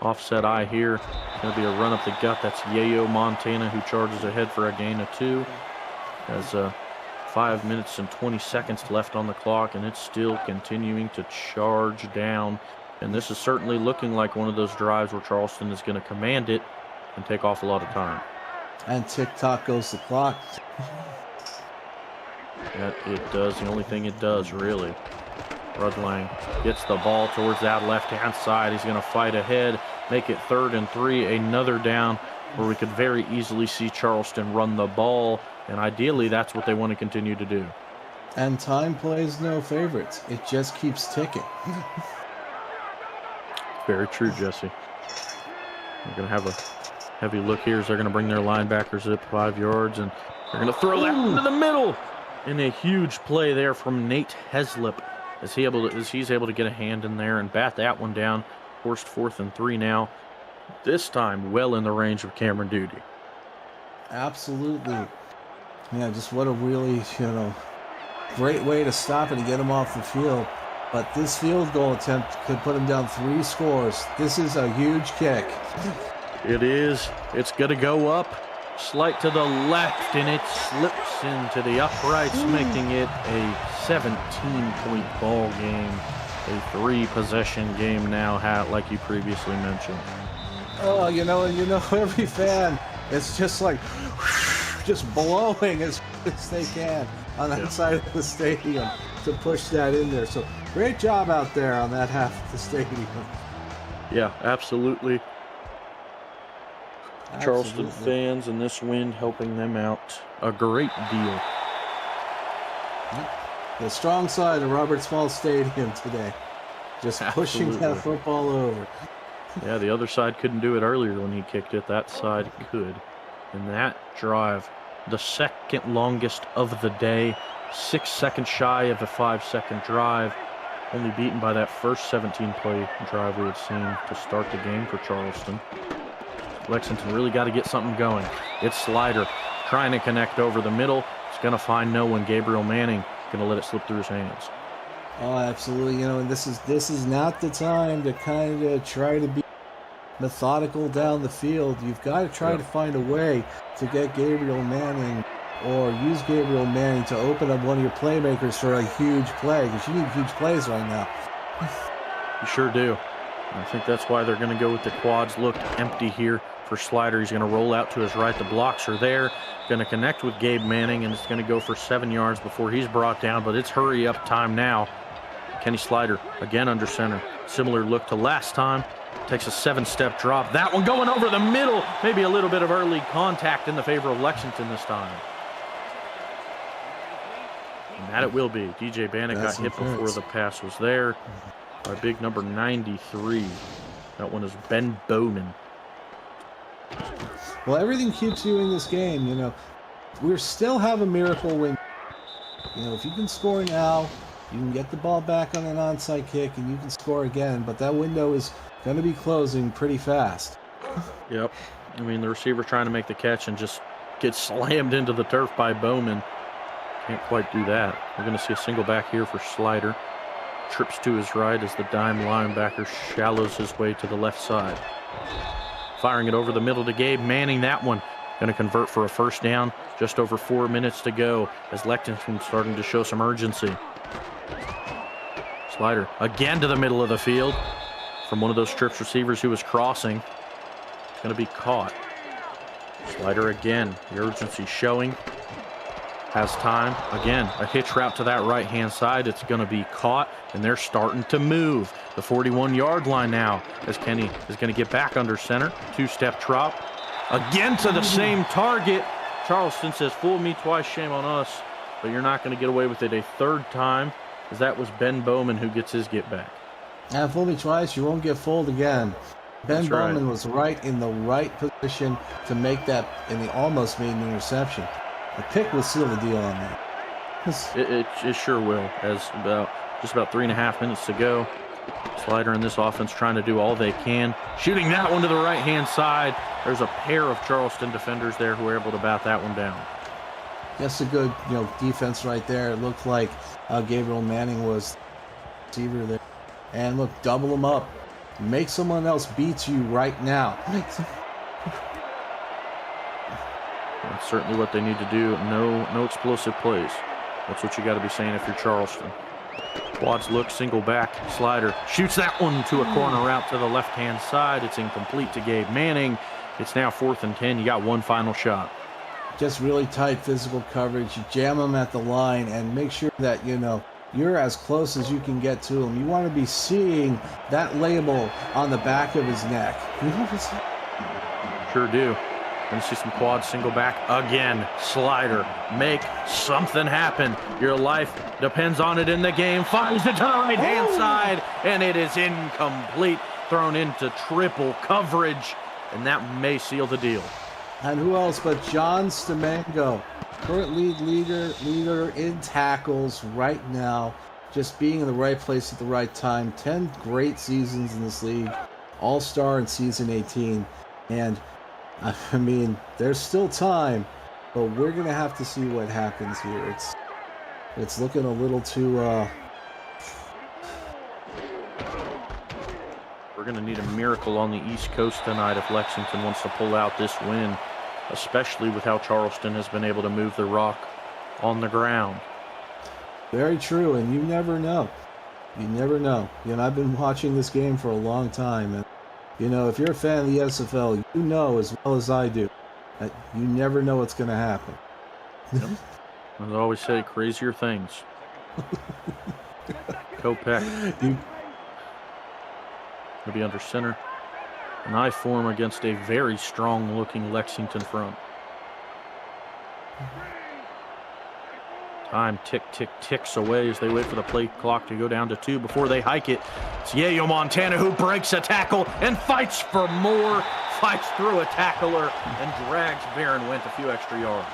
Offset eye here. Going to be a run up the gut. That's Yayo Montana who charges ahead for a gain of 2. Has 5 minutes and 20 seconds left on the clock, and it's still continuing to charge down. And this is certainly looking like one of those drives where Charleston is going to command it and take off a lot of time. And tick-tock goes the clock. That it does. The only thing it does, really. Rudlang gets the ball towards that left-hand side. He's going to fight ahead, make it 3rd and 3. Another down where we could very easily see Charleston run the ball. And ideally, that's what they want to continue to do. And time plays no favorites. It just keeps ticking. Very true, Jesse. We're going to have heavy look here as they're going to bring their linebackers up 5 yards, and they're going to throw that into the middle. In a huge play there from Nate Heslip, as he's able to get a hand in there and bat that one down. Forced 4th and 3 now. This time, well in the range of Cameron Duty. Absolutely. Yeah, just what a really, great way to stop it and get him off the field. But this field goal attempt could put him down 3 scores. This is a huge kick. It is. It's going to go up. Slight to the left, and it slips into the uprights, making it a 17-point ball game. A 3-possession game now, like you previously mentioned. Oh, every fan is just like, just blowing as they can on that side of the stadium to push that in there. So great job out there on that half of the stadium. Yeah, absolutely. Charleston fans and this wind helping them out a great deal. The strong side of Robert Small Stadium today. Just pushing that football over. Yeah, the other side couldn't do it earlier when he kicked it. That side could. And that drive, the second longest of the day, 6 seconds shy of a 5-second drive, only beaten by that first 17-play drive we had seen to start the game for Charleston. Lexington really got to get something going. It's Slider trying to connect over the middle. It's going to find no one. Gabriel Manning going to let it slip through his hands. Oh, absolutely. And this is not the time to kind of try to be methodical down the field. You've got to try to find a way to get Gabriel Manning or use Gabriel Manning to open up one of your playmakers for a huge play, because you need huge plays right now. You sure do. I think that's why they're going to go with the quads look empty here for Slider. He's going to roll out to his right. The blocks are there. Going to connect with Gabe Manning, and it's going to go for 7 yards before he's brought down, but it's hurry up time now. Kenny Slider again under center. Similar look to last time. Takes a 7-step drop. That one going over the middle. Maybe a little bit of early contact in the favor of Lexington this time. And that it will be. DJ Bannock got hit before the pass was there. Our big number 93. That one is Ben Bowman. Well, everything keeps you in this game, We still have a miracle win. If you can score now, you can get the ball back on an onside kick and you can score again, but that window is going to be closing pretty fast. Yep. I mean, the receiver trying to make the catch and just gets slammed into the turf by Bowman. Can't quite do that. We're going to see a single back here for Slider. Trips to his right as the dime linebacker shallows his way to the left side. Firing it over the middle to Gabe Manning. That one going to convert for a first down. Just over 4 minutes to go as Lexington's starting to show some urgency. Slider again to the middle of the field from one of those trips receivers who was crossing. It's going to be caught. Slider again. The urgency showing. Has time. Again, a hitch route to that right-hand side. It's going to be caught, and they're starting to move. The 41-yard line now as Kenny is going to get back under center. 2-step drop. Again to the same target. Charleston says, fool me twice, shame on us. But you're not going to get away with it a third time, as that was Ben Bowman who gets his get back. Yeah, fool me twice, you won't get fooled again. Ben Bowman was right in the right position to make that, and he almost made an interception. The pick will seal the deal on that. It sure will. As just about 3.5 minutes to go. Slider in this offense trying to do all they can. Shooting that one to the right-hand side. There's a pair of Charleston defenders there who were able to bat that one down. That's a good, defense right there. It looked like Gabriel Manning was the receiver there. And look, double them up. Make someone else beat you right now. That's certainly what they need to do. No explosive plays. That's what you got to be saying if you're Charleston. Quads look, single back, Slider shoots that one to a corner route to the left-hand side. It's incomplete to Gabe Manning. It's now 4th and 10. You got one final shot. Just really tight physical coverage. You jam them at the line and make sure that, you're as close as you can get to him. You want to be seeing that label on the back of his neck. Sure do. Going to see some quads, single back again. Slider, make something happen. Your life depends on it in the game. Finds it to the right-hand side, and it is incomplete. Thrown into triple coverage. and that may seal the deal. And who else but John Stamengo, current leader in tackles right now, just being in the right place at the right time. 10 great seasons in this league, all-star in season 18. And, I mean, there's still time, but we're going to have to see what happens here. It's looking a little too... We're going to need a miracle on the East Coast tonight if Lexington wants to pull out this win, especially with how Charleston has been able to move the rock on the ground. Very true, and you never know. You never know. You know, I've been watching this game for a long time, and, you know, if you're a fan of the SFL, you know as well as I do that you never know what's going to happen. Yep. As I always say, crazier things. Kopech will be under center. An I form against a very strong-looking Lexington front. Time ticks away as they wait for the play clock to go down to 2 before they hike it. It's Yayo Montana who breaks a tackle and fights for more, fights through a tackler and drags Barron Went a few extra yards.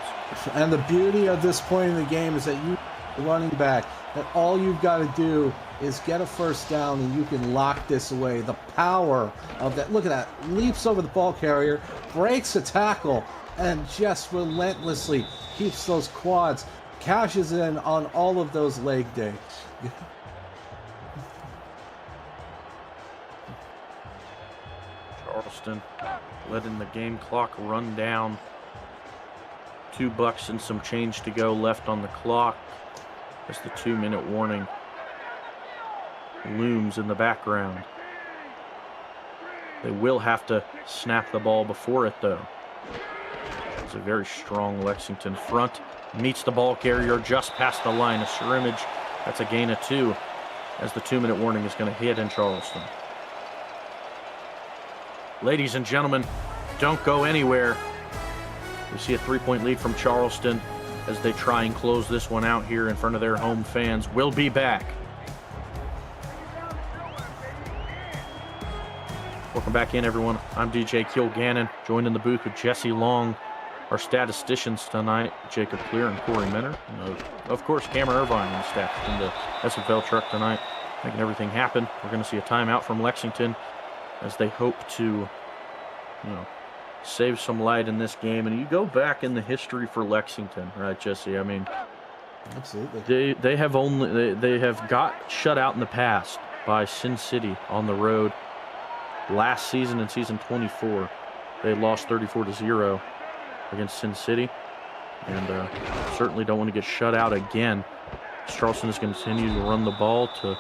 And the beauty of this point in the game is that you, running back, that all you've got to do is get a first down and you can lock this away. The power of that, look at that, leaps over the ball carrier, breaks a tackle, and just relentlessly keeps those quads, cashes in on all of those leg days. Charleston letting the game clock run down. $2 and some change to go left on the clock as the 2-minute warning looms in the background. They will have to snap the ball before it, though. It's a very strong Lexington front. Meets the ball carrier just past the line of scrimmage. That's a gain of 2 as the 2-minute warning is going to hit in Charleston. Ladies and gentlemen, don't go anywhere. We see a 3-point lead from Charleston as they try and close this one out here in front of their home fans. We'll be back. Welcome back in, everyone. I'm DJ Kilgannon, joined in the booth with Jesse Long, our statisticians tonight, Jacob Clear and Corey Minner. Of course, Cameron Irvine and staff in the SFL truck tonight, making everything happen. We're going to see a timeout from Lexington as they hope to, save some light in this game. And you go back in the history for Lexington, right, Jesse? I mean, absolutely. They have got shut out in the past by Sin City on the road. Last season in season 24, they lost 34-0 against Sin City, and certainly don't want to get shut out again. Charleston is going to continue to run the ball to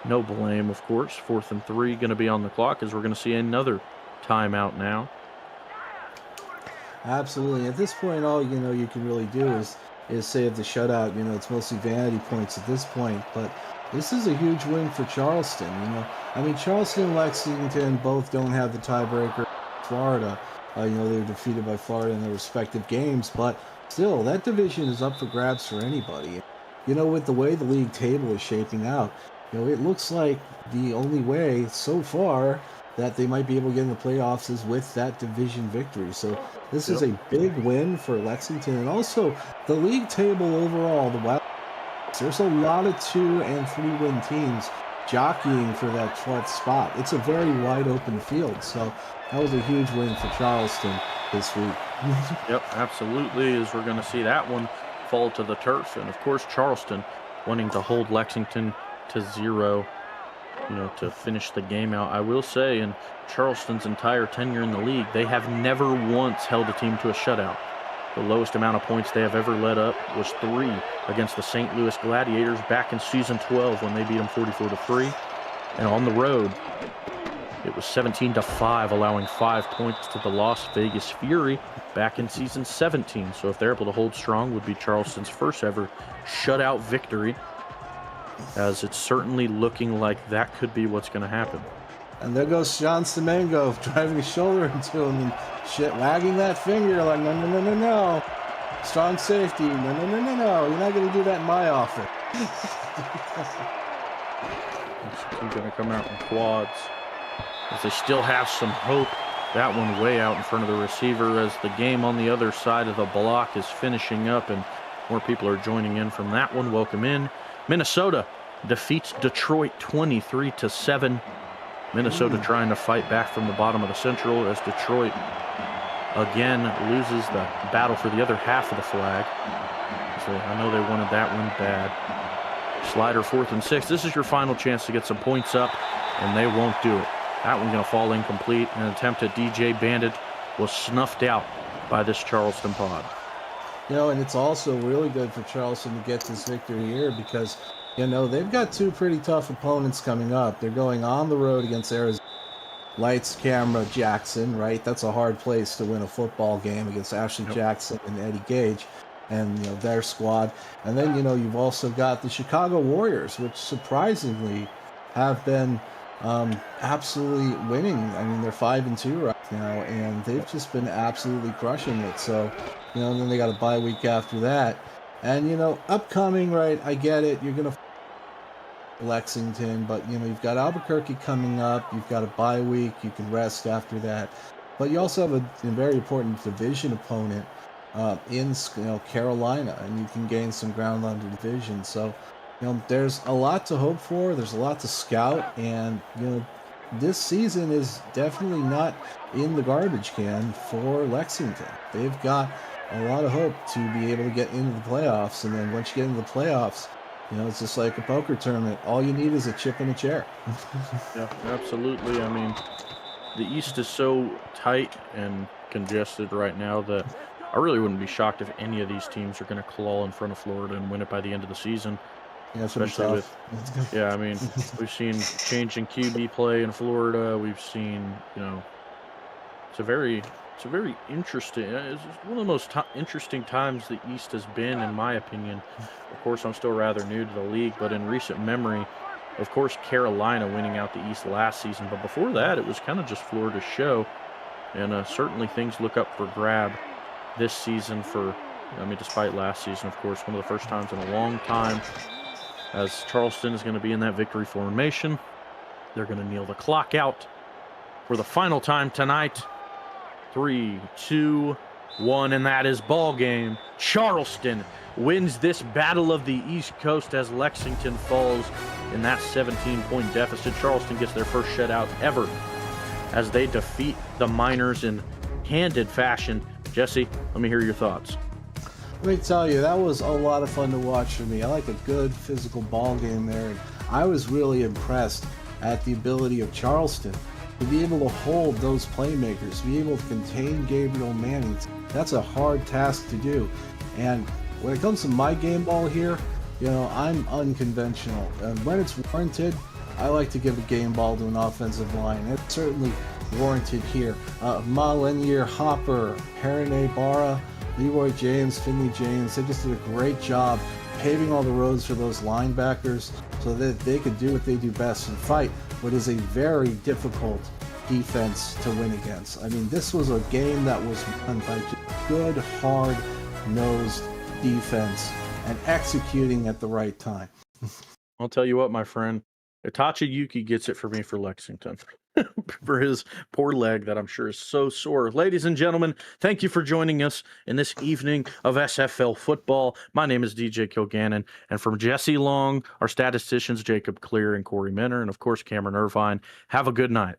no blame, of course. 4th and 3 going to be on the clock as we're going to see another timeout now. Absolutely. At this point, all you can really do is save the shutout. It's mostly vanity points at this point, but this is a huge win for Charleston. I mean, Charleston and Lexington both don't have the tiebreaker. Florida, they were defeated by Florida in their respective games, but still, that division is up for grabs for anybody. With the way the league table is shaping out, it looks like the only way so far that they might be able to get in the playoffs is with that division victory. So this is a big win for Lexington, and also the league table overall. There's a lot of 2- and 3-win teams jockeying for that 12th spot. It's a very wide open field, so that was a huge win for Charleston this week. Yep, absolutely, as we're going to see that one fall to the turf. And of course, Charleston wanting to hold Lexington to 0, to finish the game out. I will say, in Charleston's entire tenure in the league, they have never once held a team to a shutout. The lowest amount of points they have ever let up was 3 against the St. Louis Gladiators back in season 12 when they beat them 44-3. And on the road, it was 17-5, allowing 5 points to the Las Vegas Fury back in season 17. So if they're able to hold strong, would be Charleston's first ever shutout victory, as it's certainly looking like that could be what's going to happen. And there goes John Stamengo driving his shoulder into him and wagging that finger like, no. Strong safety, no. You're not going to do that in my office. He's going to come out in quads as they still have some hope that one way out in front of the receiver as the game on the other side of the block is finishing up and more people are joining in from that one. Welcome in. Minnesota defeats Detroit 23-7. Minnesota trying to fight back from the bottom of the Central as Detroit again loses the battle for the other half of the flag. So I know they wanted that one bad. Slider 4th and 6. This is your final chance to get some points up, and they won't do it. That one's going to fall incomplete. An attempt at DJ Bandit was snuffed out by this Charleston pod. You know, and it's also really good for Charleston to get this victory here because, you know, they've got two pretty tough opponents coming up. They're going on the road against Arizona. Lights, camera, Jackson, right? That's a hard place to win a football game against Ashley Jackson and Eddie Gage and, you know, their squad. And then, you know, you've also got the Chicago Warriors, which surprisingly have been absolutely winning. I mean, they're 5-2 right now, and they've just been absolutely crushing it. So, you know, and then they got a bye week after that. And, you know, upcoming, right, I get it. You're going to Lexington, but, you know, you've got Albuquerque coming up. You've got a bye week. You can rest after that. But you also have a very important division opponent in, you know, Carolina, and you can gain some ground on the division. So, you know, there's a lot to hope for. There's a lot to scout, and, you know, this season is definitely not in the garbage can for Lexington. They've got a lot of hope to be able to get into the playoffs, and then once you get into the playoffs, you know, it's just like a poker tournament. All you need is a chip and a chair. Yeah, absolutely. I mean, the East is so tight and congested right now that I really wouldn't be shocked if any of these teams are going to claw in front of Florida and win it by the end of the season. Yeah, especially with, yeah, I mean, we've seen change in QB play in Florida. We've seen, you know, it's a very interesting, it's one of the most interesting times the East has been, in my opinion. Of course, I'm still rather new to the league, but in recent memory, of course, Carolina winning out the East last season. But before that, it was kind of just Florida's show. And certainly things look up for grab this season for, I mean, despite last season, of course, one of the first times in a long time, as Charleston is going to be in that victory formation. They're going to kneel the clock out for the final time tonight. 3, 2, 1, and that is ball game. Charleston wins this battle of the East Coast as Lexington falls in that 17-point deficit. Charleston gets their first shutout ever as they defeat the Miners in candid fashion. Jesse, let me hear your thoughts. Let me tell you, that was a lot of fun to watch for me. I like a good physical ball game there. And I was really impressed at the ability of Charleston to be able to hold those playmakers, be able to contain Gabriel Manning. That's a hard task to do. And when it comes to my game ball here, you know, I'm unconventional. And when it's warranted, I like to give a game ball to an offensive line. It's certainly warranted here. Ma Lenier, Hopper, Perrine Barra, Leroy James, Finley James, they just did a great job paving all the roads for those linebackers so that they could do what they do best and fight what is a very difficult defense to win against. I mean, this was a game that was won by just good, hard-nosed defense and executing at the right time. I'll tell you what, my friend, Itachi Yuki gets it for me for Lexington. For his poor leg that I'm sure is so sore. Ladies and gentlemen, thank you for joining us in this evening of SFL football. My name is DJ Kilgannon, and from Jesse Long, our statisticians, Jacob Clear and Corey Minner, and of course, Cameron Irvine, have a good night.